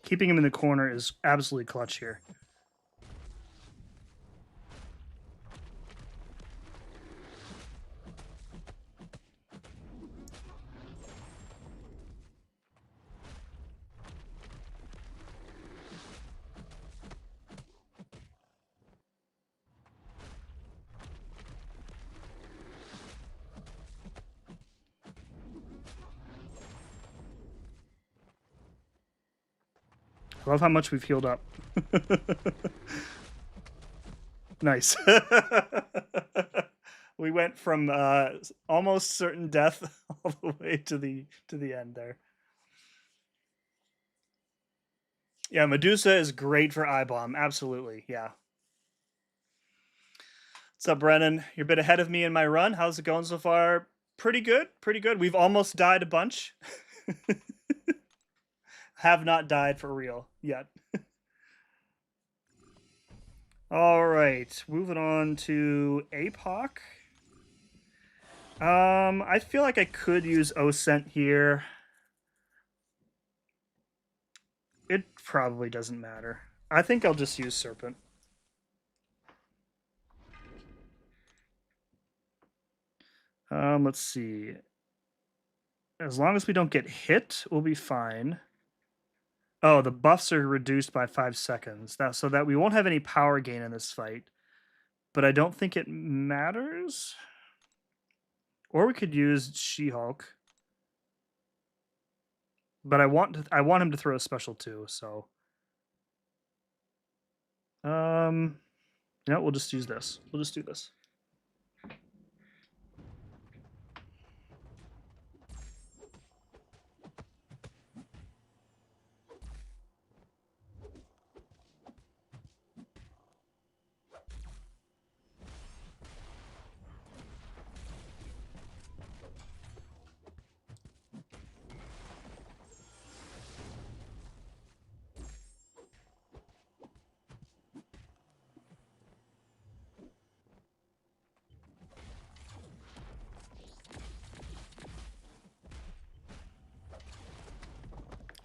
Keeping him in the corner is absolutely clutch here. I love how much we've healed up. Nice. We went from almost certain death all the way to the end there. Yeah, Medusa is great for I-Bomb. Absolutely, yeah. What's up, Brennan? You're a bit ahead of me in my run. How's it going so far? Pretty good, pretty good. We've almost died a bunch. Have not died for real yet. All right, moving on to APOC. I feel like I could use Osent here. It probably doesn't matter. I think I'll just use Serpent. Let's see. As long as we don't get hit, we'll be fine. Oh, the buffs are reduced by 5 seconds. So that we won't have any power gain in this fight. But I don't think it matters. Or we could use She-Hulk. But I want him to throw a special too, so. No, we'll just use this. We'll just do this.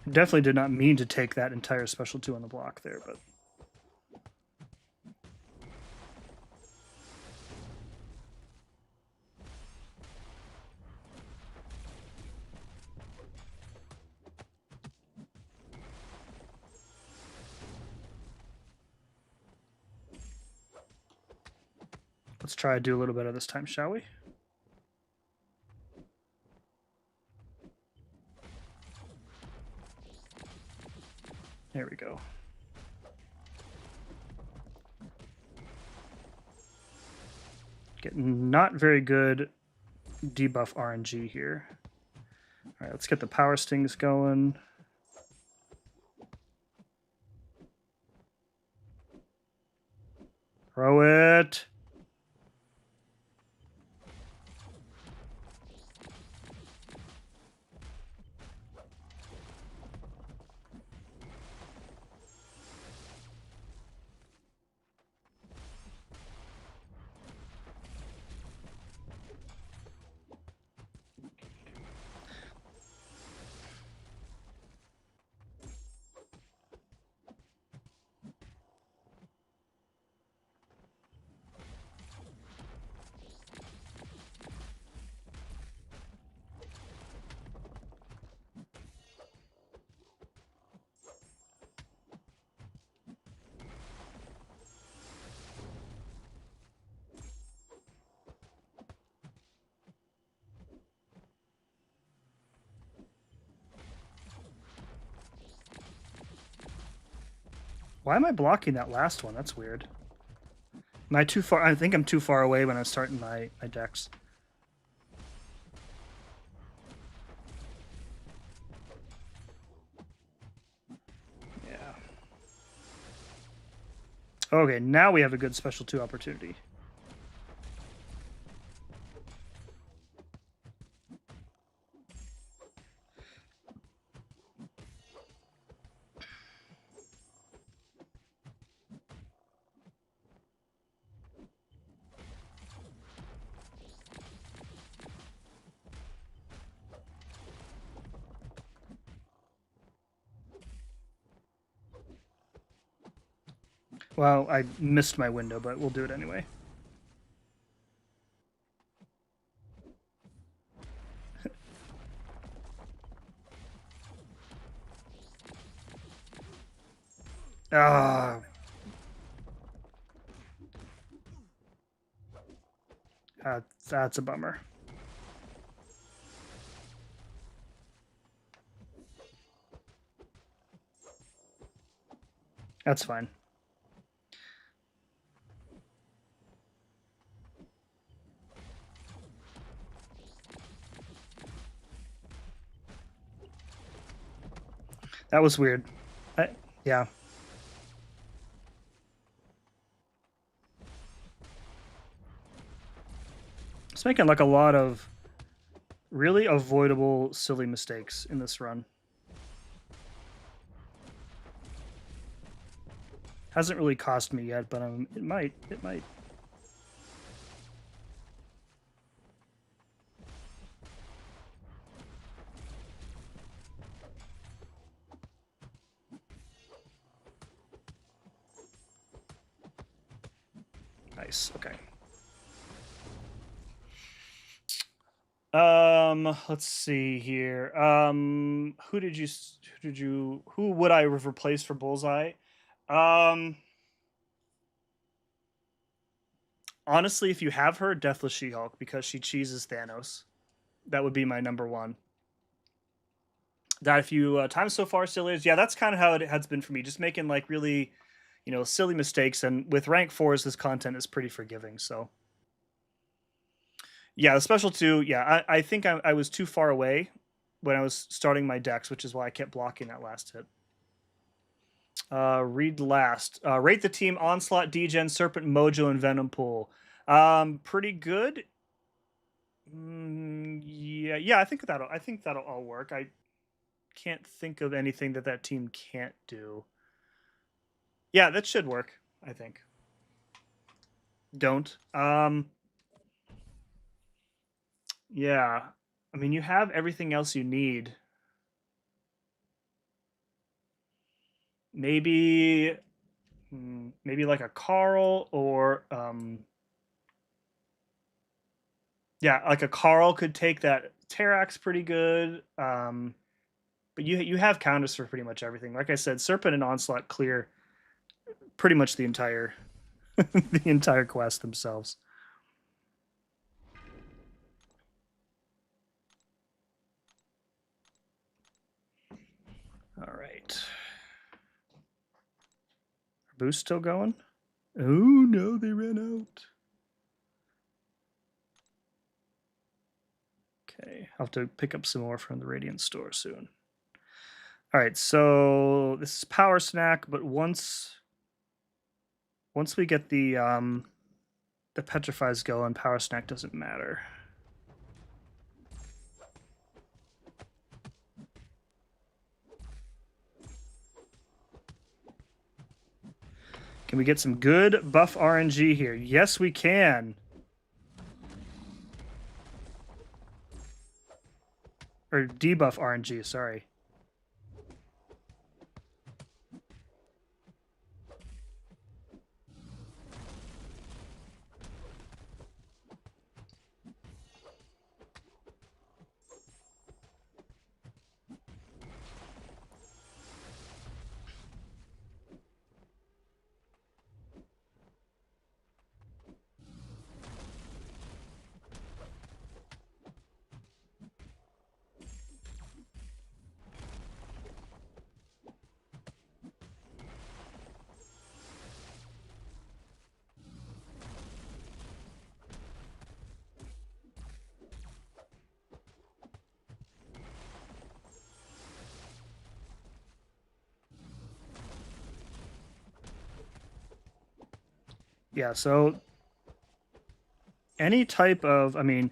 Definitely did not mean to take that entire special 2 on the block there, but. Let's try to do a little better this time, shall we? There we go. Getting not very good debuff RNG here. All right, let's get the power stings going. Throw it. Why am I blocking that last one? That's weird. Am I too far? I think I'm too far away when I'm starting my decks. Yeah. Okay, now we have a good special 2 opportunity. Well, I missed my window, but we'll do it anyway. Ah. That's a bummer. That's fine. That was weird. Yeah. It's making like a lot of really avoidable, silly mistakes in this run. Hasn't really cost me yet, but it might. It might. Nice. Okay. Let's see here. Who would I have replaced for Bullseye? Honestly, if you have her, Deathless She-Hulk, because she cheeses Thanos. That would be my number 1. That if you time so far still is, yeah, that's kind of how it has been for me. Just making like really, silly mistakes. And with rank 4s, this content is pretty forgiving. So yeah, the special 2, yeah, I think I was too far away when I was starting my decks, which is why I kept blocking that last hit. Read last. Rate the team: Onslaught, Degen, Serpent, Mojo, and Venom Pool. Pretty good. Yeah. I think that'll all work. I can't think of anything that team can't do. Yeah, that should work. I think. Don't. Yeah. I mean, you have everything else you need. Maybe like a Carl or yeah, like a Carl could take that Terrax pretty good. But you have counters for pretty much everything. Like I said, Serpent and Onslaught clear pretty much the entire the entire quest themselves. All right. Are boosts still going? Oh no, they ran out. Okay, I'll have to pick up some more from the Radiant store soon. All right, so this is Power Snack, but once we get the Petrifies going, Power Snack doesn't matter. Can we get some good buff RNG here? Yes, we can. Or debuff RNG, sorry. Yeah, so any type of, I mean,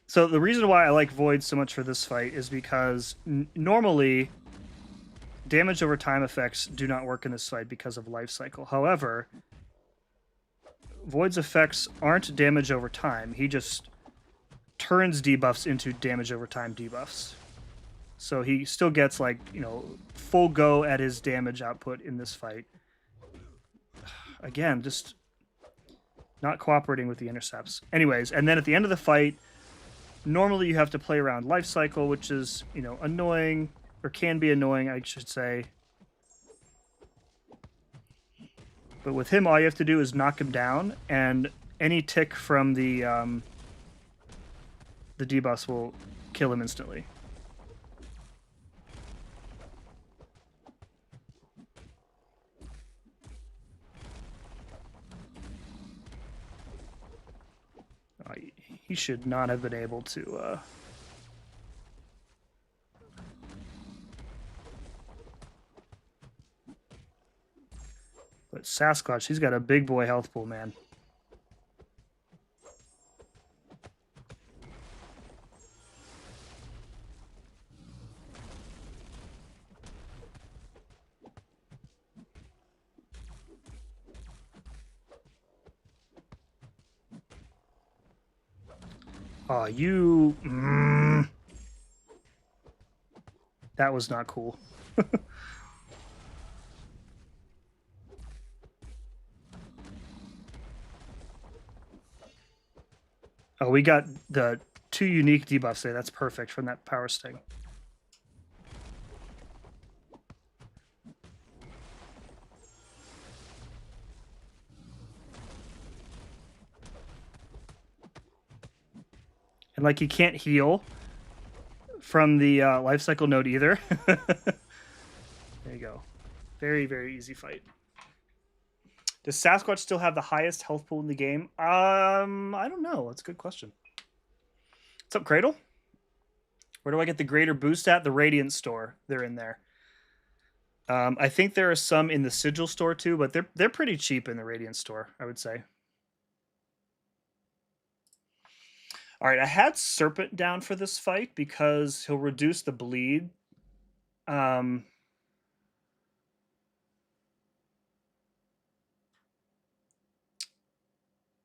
so the reason why I like Void so much for this fight is because normally damage over time effects do not work in this fight because of life cycle. However, Void's effects aren't damage over time. He just turns debuffs into damage over time debuffs. So he still gets, like, you know, full go at his damage output in this fight. Again, just not cooperating with the intercepts. Anyways, and then at the end of the fight, normally you have to play around life cycle, which is, you know, annoying, or can be annoying, I should say. But with him, all you have to do is knock him down, and any tick from the debuffs will kill him instantly. He should not have been able to... But Sasquatch, he's got a big boy health pool, man. Oh, you... That was not cool. Oh, we got the 2 unique debuffs there. That's perfect from that power sting. And, like, he can't heal from the life cycle node either. There you go. Very, very easy fight. Does Sasquatch still have the highest health pool in the game? I don't know. That's a good question. What's up, Cradle? Where do I get the greater boost at? The Radiant store. They're in there. I think there are some in the Sigil store too, but they're pretty cheap in the Radiant store, I would say. All right, I had Serpent down for this fight because he'll reduce the bleed. I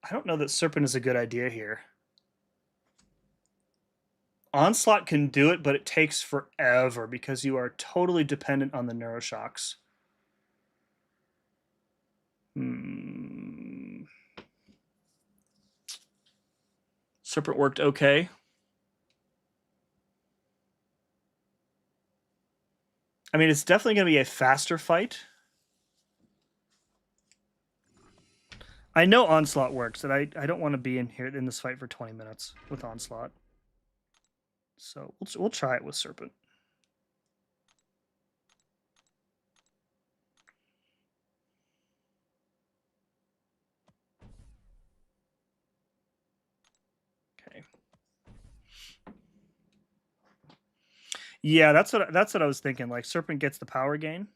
don't know that Serpent is a good idea here. Onslaught can do it, but it takes forever because you are totally dependent on the Neuroshocks. Serpent worked okay. I mean, it's definitely going to be a faster fight. I know Onslaught works, and I don't want to be in here in this fight for 20 minutes with Onslaught. So we'll try it with Serpent. Okay. Yeah, that's what I was thinking. Like, Serpent gets the power gain.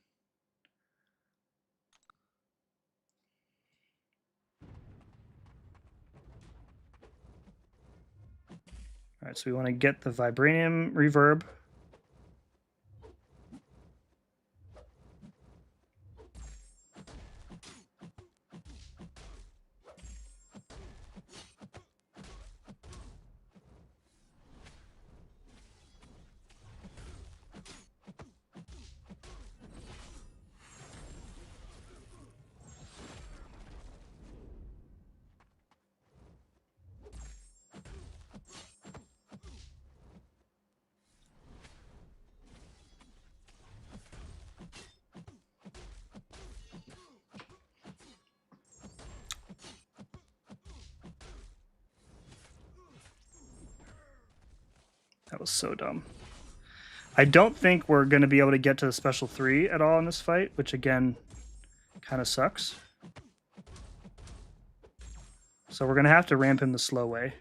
All right, so we want to get the Vibranium reverb. That was so dumb. I don't think we're going to be able to get to the special 3 at all in this fight, which again kind of sucks. So we're going to have to ramp him the slow way.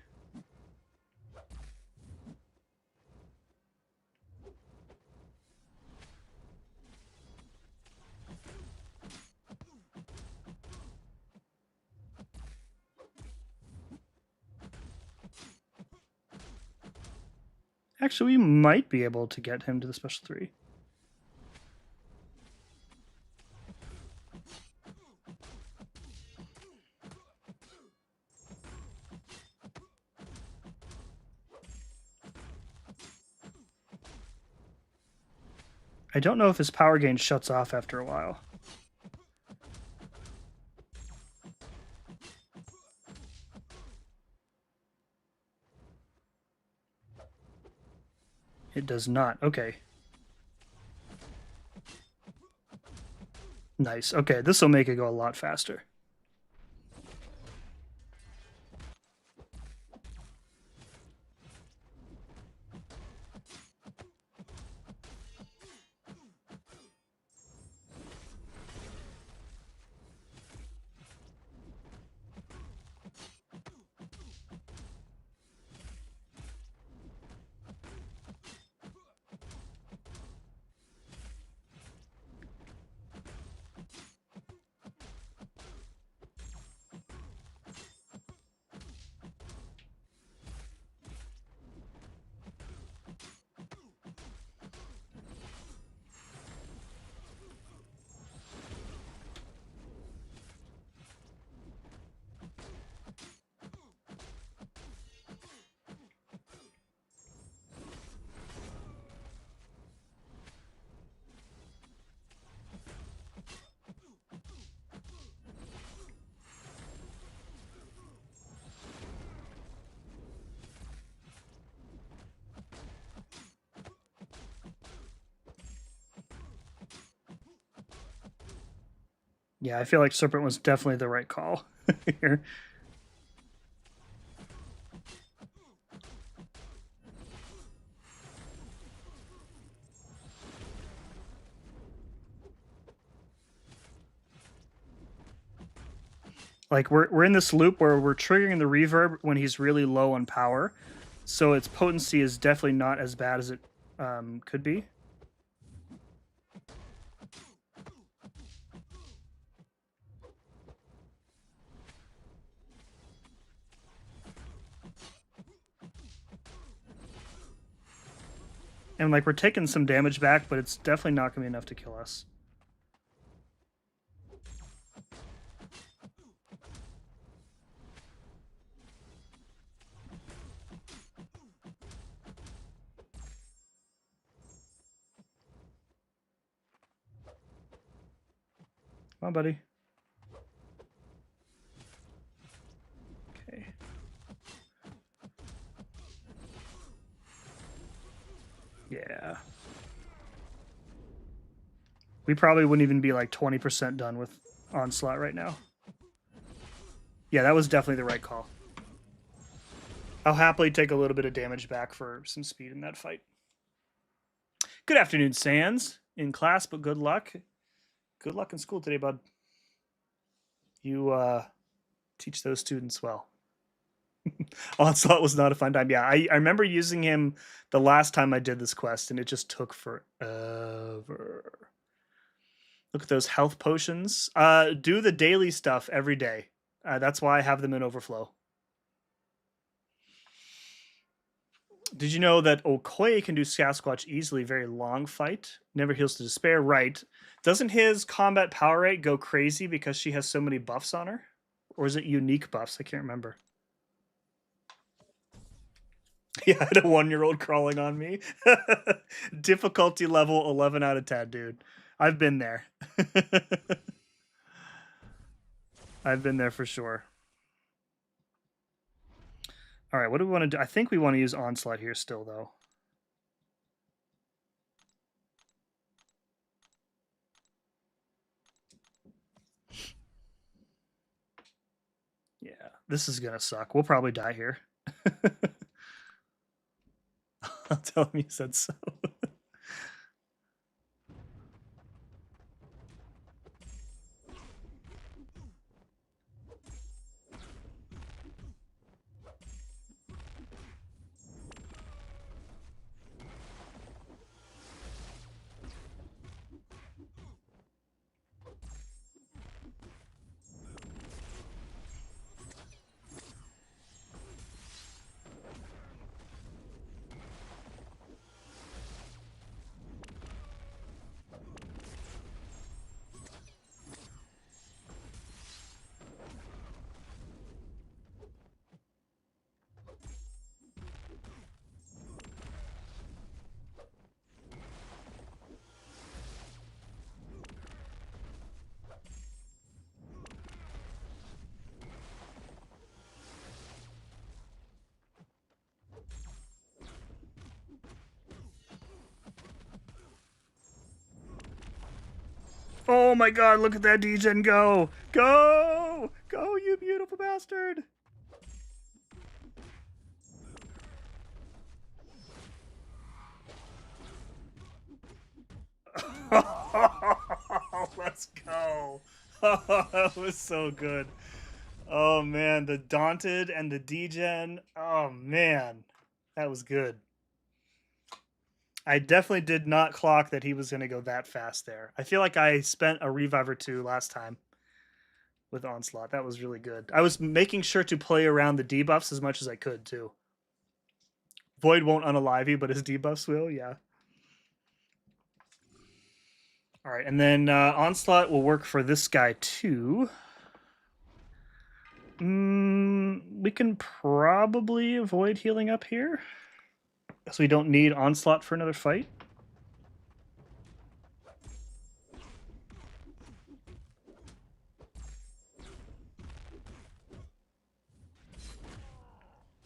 Actually, we might be able to get him to the special 3. I don't know if his power gain shuts off after a while. It does not. Okay. Nice. Okay, this will make it go a lot faster. Yeah, I feel like Serpent was definitely the right call here. Like we're in this loop where we're triggering the reverb when he's really low on power, so its potency is definitely not as bad as it could be. And like we're taking some damage back, but it's definitely not gonna be enough to kill us. Come on, buddy. Okay. Yeah. We probably wouldn't even be like 20% done with Onslaught right now. Yeah, that was definitely the right call. I'll happily take a little bit of damage back for some speed in that fight. Good afternoon, Sans. In class, but good luck. Good luck in school today, bud. You teach those students well. Onslaught was not a fun time. Yeah, I remember using him the last time I did this quest, and it just took forever. Look at those health potions. Do the daily stuff every day. That's why I have them in overflow. Did you know that Okoye can do Sasquatch easily? Very long fight. Never heals to despair. Right. Doesn't his combat power rate go crazy because she has so many buffs on her? Or is it unique buffs? I can't remember. Yeah, I had a 1-year-old crawling on me. Difficulty level 11 out of 10, dude. I've been there. I've been there for sure. All right, what do we want to do? I think we want to use Onslaught here still, though. Yeah, this is going to suck. We'll probably die here. I'll tell him you said so. Oh my god, look at that degen go! Go! Go, you beautiful bastard! Let's go! That was so good. Oh man, the Daunted and the degen. Oh man, that was good. I definitely did not clock that he was going to go that fast there. I feel like I spent a revive or two last time with Onslaught. That was really good. I was making sure to play around the debuffs as much as I could too. Void won't unalive you, but his debuffs will, yeah. All right, and then Onslaught will work for this guy too. We can probably avoid healing up here, so we don't need Onslaught for another fight.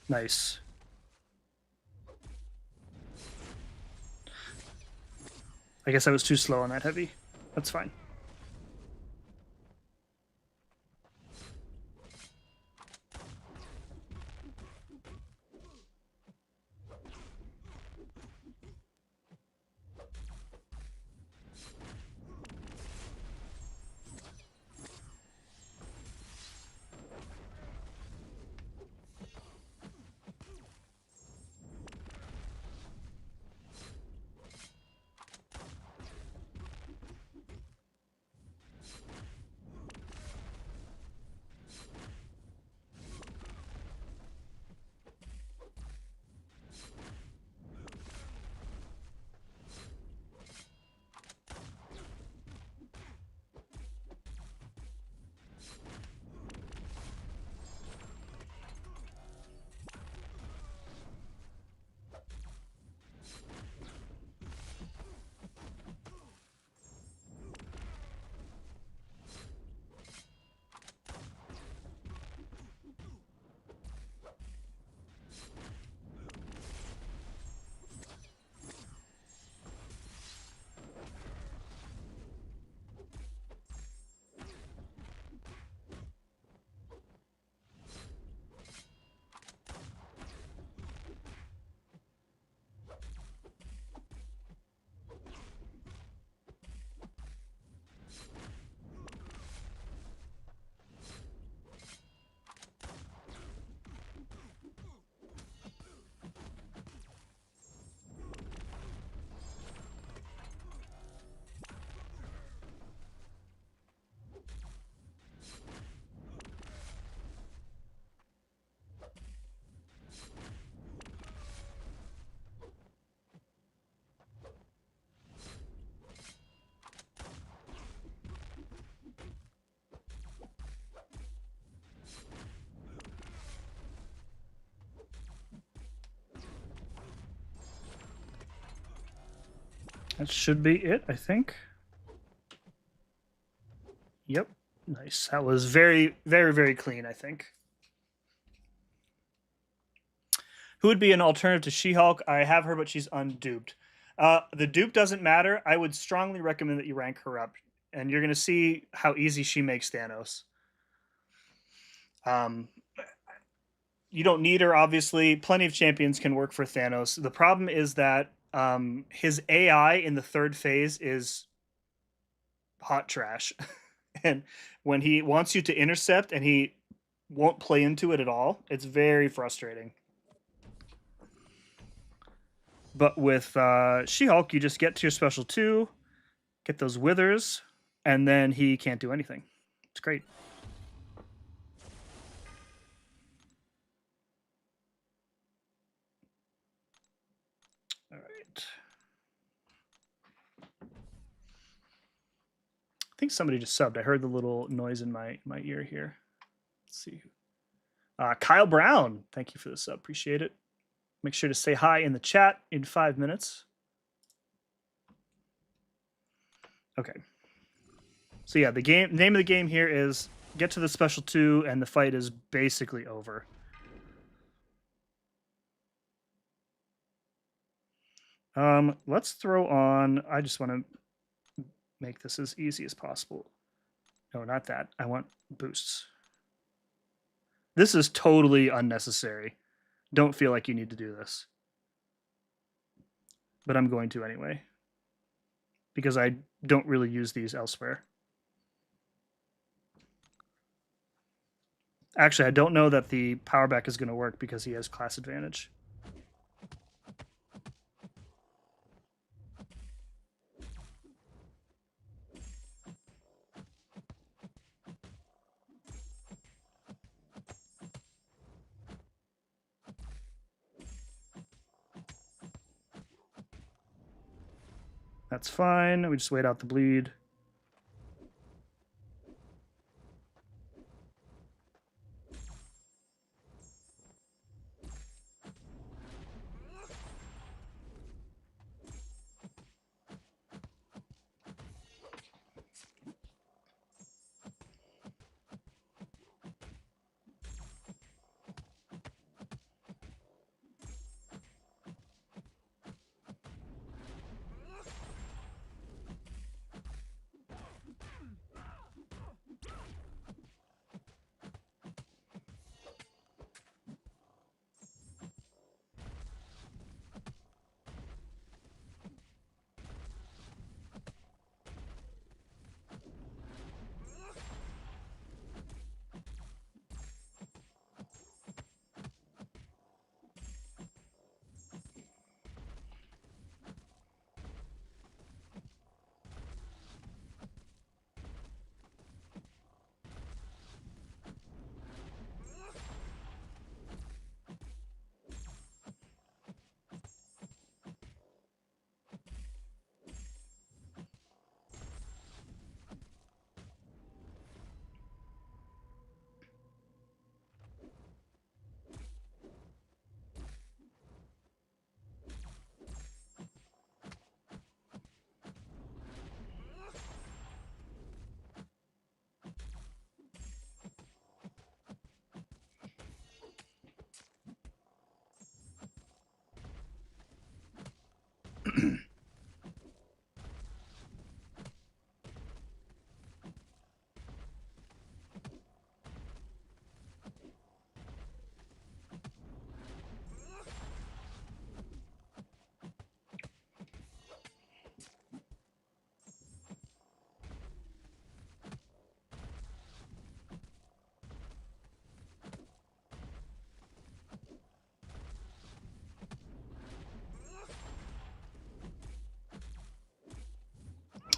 Nice. I guess I was too slow on that heavy. That's fine. That should be it, I think. Yep. Nice. That was very, very, very clean, I think. Who would be an alternative to She-Hulk? I have her, but she's unduped. The dupe doesn't matter. I would strongly recommend that you rank her up, and you're going to see how easy she makes Thanos. You don't need her, obviously. Plenty of champions can work for Thanos. The problem is that his AI in the third phase is hot trash. And when he wants you to intercept and he won't play into it at all, it's very frustrating. But with She-Hulk, you just get to your special 2, get those withers, and then he can't do anything. It's great. All right. I think somebody just subbed. I heard the little noise in my ear here. Let's see. Kyle Brown, thank you for the sub. Appreciate it. Make sure to say hi in the chat in 5 minutes. Okay. So yeah, the name of the game here is get to the special 2, and the fight is basically over. Let's throw on. I just want to make this as easy as possible. No, not that. I want boosts. This is totally unnecessary. Don't feel like you need to do this. But I'm going to anyway. Because I don't really use these elsewhere. Actually, I don't know that the power back is going to work because he has class advantage. That's fine. We just wait out the bleed.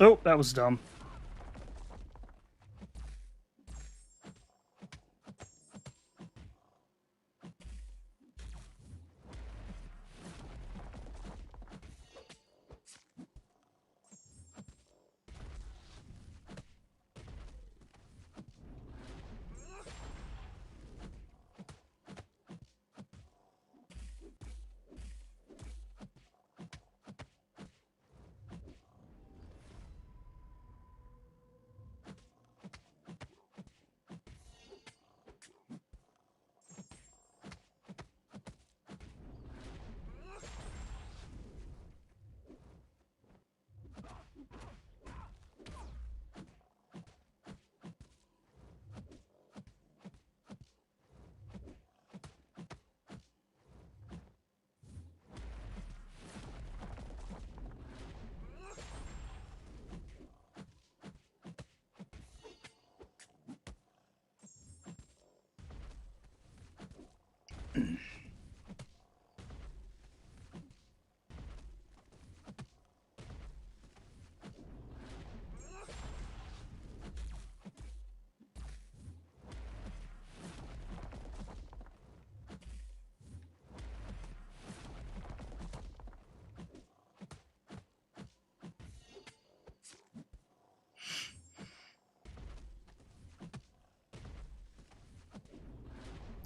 Oh, that was dumb.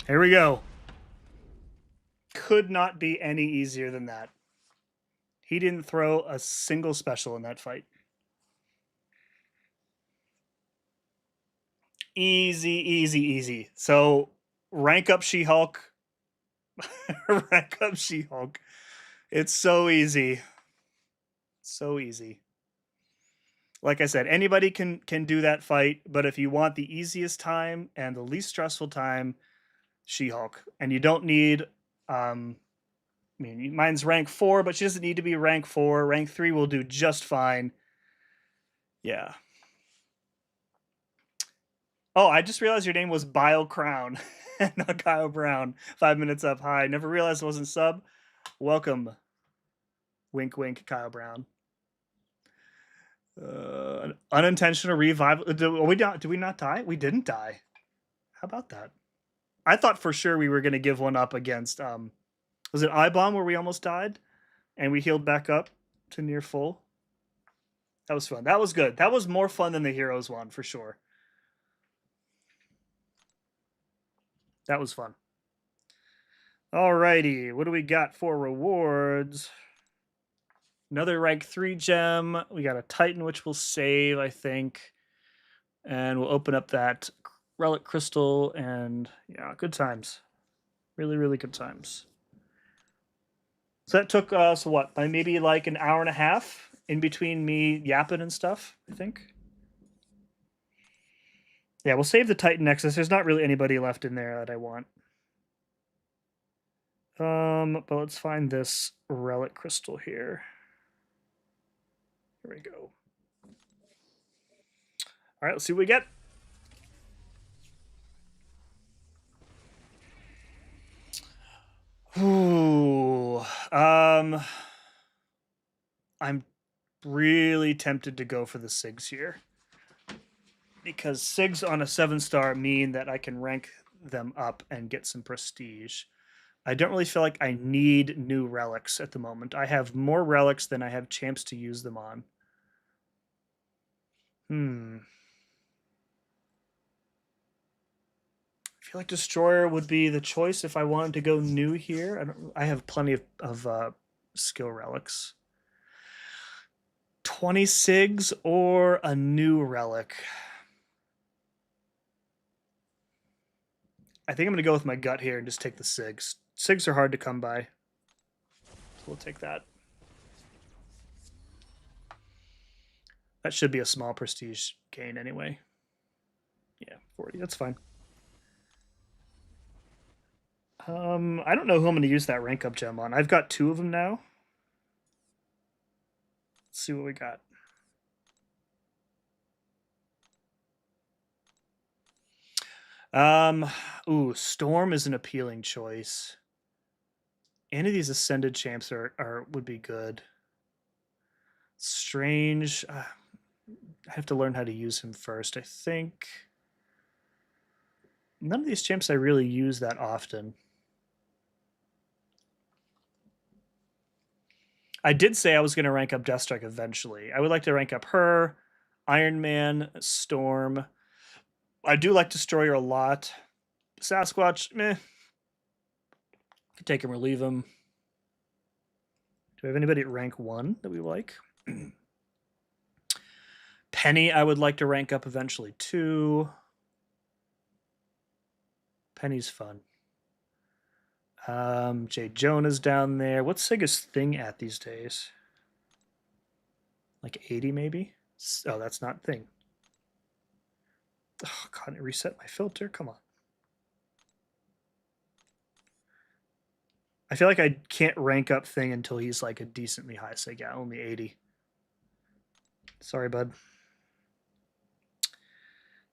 Here we go. Could not be any easier than that. He didn't throw a single special in that fight. Easy, easy, easy. So rank up She-Hulk. Rank up She-Hulk. It's so easy. So easy. Like I said, anybody can do that fight, but if you want the easiest time and the least stressful time, She-Hulk. And you don't need I mean, mine's rank 4, but she doesn't need to be rank 4. Rank 3 will do just fine. Yeah. Oh, I just realized your name was Bile Crown, not Kyle Brown. 5 minutes up. Hi. Never realized it wasn't sub. Welcome. Wink, wink, Kyle Brown. Unintentional revival. Do we not die? We didn't die. How about that? I thought for sure we were going to give one up against, was it I-Bomb where we almost died? And we healed back up to near full. That was fun. That was good. That was more fun than the Heroes one, for sure. That was fun. Alrighty, what do we got for rewards? Another rank 3 gem. We got a Titan, which we'll save, I think. And we'll open up that relic crystal, and yeah, good times. Really, really good times. So that took us, what, by maybe like an hour and a half in between me yapping and stuff, I think. Yeah, we'll save the Titan Nexus. There's not really anybody left in there that I want. But let's find this relic crystal here. Here we go. All right, let's see what we get. Ooh, I'm really tempted to go for the SIGs here, because SIGs on a 7-star mean that I can rank them up and get some prestige. I don't really feel like I need new relics at the moment. I have more relics than I have champs to use them on. I feel like Destroyer would be the choice if I wanted to go new here. I have plenty of skill relics. 20 SIGs or a new relic. I think I'm going to go with my gut here and just take the SIGs. SIGs are hard to come by. So we'll take that. That should be a small prestige gain anyway. Yeah, 40. That's fine. I don't know who I'm going to use that rank up gem on. I've got 2 of them now. Let's see what we got. Ooh, Storm is an appealing choice. Any of these Ascended champs would be good. Strange. I have to learn how to use him first, I think. None of these champs I really use that often. I did say I was going to rank up Deathstrike eventually. I would like to rank up her, Iron Man, Storm. I do like Destroyer a lot. Sasquatch, meh. Could take him or leave him. Do we have anybody at rank 1 that we like? Penny, I would like to rank up eventually too. Penny's fun. J. Jonah's down there. What's Siga's thing at these days? Like 80 maybe? Oh, that's not thing. Oh, God, it reset my filter. Come on. I feel like I can't rank up thing until he's like a decently high sig. Yeah, only 80. Sorry, bud.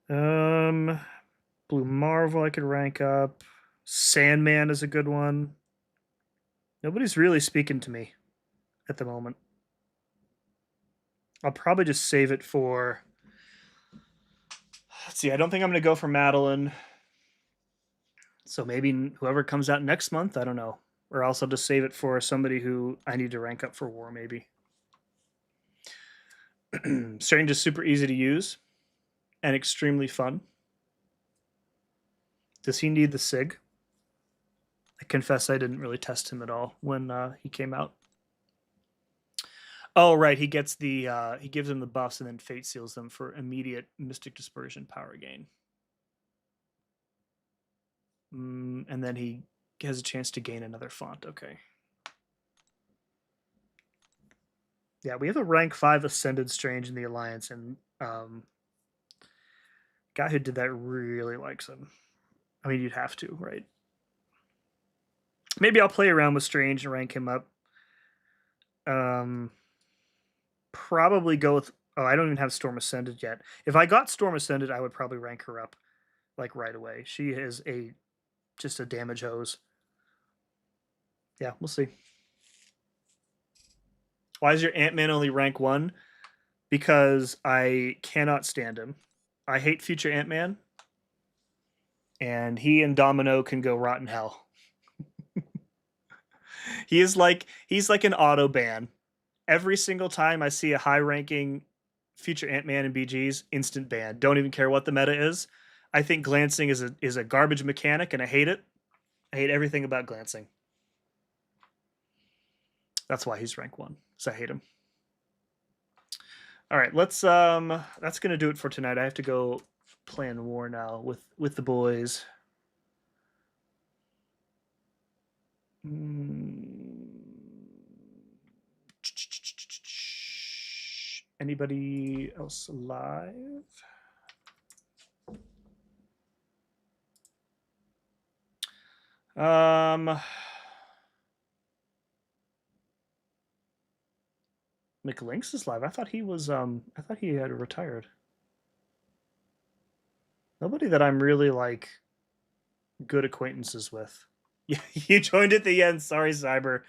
Blue Marvel I could rank up. Sandman is a good one. Nobody's really speaking to me at the moment. I'll probably just save it for... Let's see, I don't think I'm going to go for Madeline. So maybe whoever comes out next month, I don't know. Or else I'll just save it for somebody who I need to rank up for war, maybe. Strange is super easy to use and extremely fun. Does he need the SIG? I confess I didn't really test him at all when he came out. Oh, right. He gets the he gives them the buffs and then fate seals them for immediate Mystic Dispersion power gain. And then he has a chance to gain another font. Okay. Yeah, we have a rank 5 Ascended Strange in the Alliance, and guy who did that really likes him. I mean, you'd have to, right? Maybe I'll play around with Strange and rank him up. Probably go with... Oh, I don't even have Storm Ascended yet. If I got Storm Ascended, I would probably rank her up, like, right away. She is just a damage hose. Yeah, we'll see. Why is your Ant-Man only rank 1? Because I cannot stand him. I hate future Ant-Man. And he and Domino can go rot in hell. He's like an auto ban. Every single time I see a high ranking future Ant-Man and BGs, instant ban. Don't even care what the meta is. I think glancing is a garbage mechanic, and I hate it. I hate everything about glancing. That's why he's rank 1. So I hate him. All right, let's that's gonna do it for tonight. I have to go plan war now with the boys. Anybody else alive? McLinks is live. I thought he was I thought he had retired. Nobody that I'm really like good acquaintances with. Yeah, you joined at the end. Sorry, Cyber.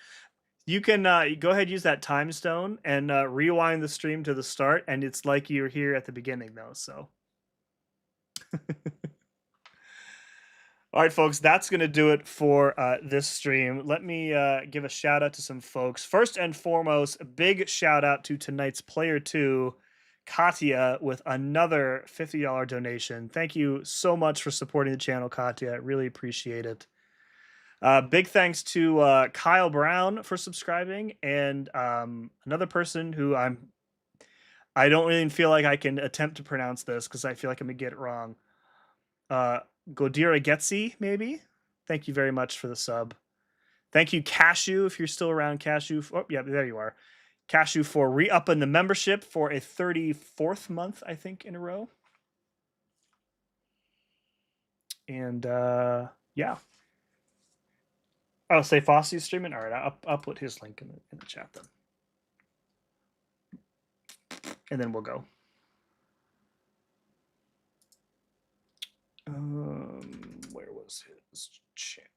You can go ahead, use that time stone and rewind the stream to the start, and it's like you're here at the beginning, though. So, all right, folks, that's going to do it for this stream. Let me give a shout out to some folks. First and foremost, a big shout out to tonight's player 2, Katya, with another $50 donation. Thank you so much for supporting the channel, Katya. I really appreciate it. Big thanks to Kyle Brown for subscribing, and another person who I don't really feel like I can attempt to pronounce this because I feel like I'm gonna get it wrong. Godira Getzi, maybe. Thank you very much for the sub. Thank you, Cashew, if you're still around. Cashew, oh yeah, there you are. Cashew for re-upping the membership for a 34th month, I think, in a row. And yeah. Oh, say Fosse's streaming. All right, I'll put his link in the chat then, and then we'll go. Where was his channel?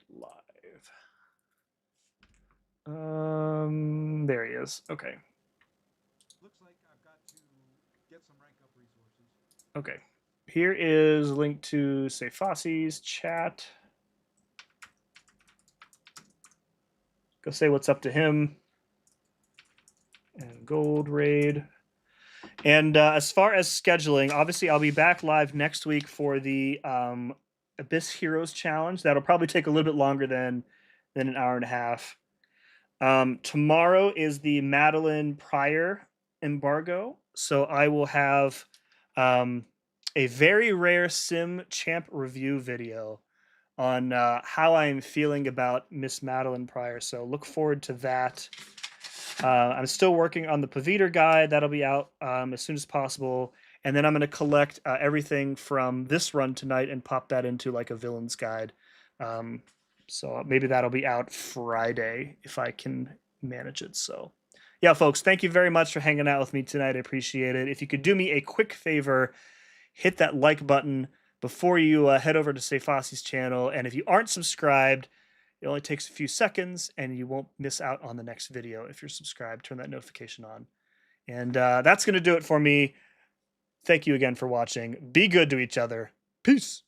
Live. There he is. Okay. Looks like I've got to get some rank up resources. Okay. Here is a link to say Fosse's chat. Go say what's up to him. And gold raid. And as far as scheduling, obviously I'll be back live next week for the Abyss Heroes Challenge. That'll probably take a little bit longer than an hour and a half. Tomorrow is the Madeline Pryor embargo. So I will have a very rare Sim Champ review video on how I'm feeling about Miss Madeline Pryor. So look forward to that. I'm still working on the Paviter guide. That'll be out as soon as possible. And then I'm going to collect everything from this run tonight and pop that into like a villain's guide. So maybe that'll be out Friday if I can manage it. So yeah, folks, thank you very much for hanging out with me tonight. I appreciate it. If you could do me a quick favor, hit that like button before you head over to Say Fosse's channel. And if you aren't subscribed, it only takes a few seconds and you won't miss out on the next video. If you're subscribed, turn that notification on. And that's going to do it for me. Thank you again for watching. Be good to each other. Peace.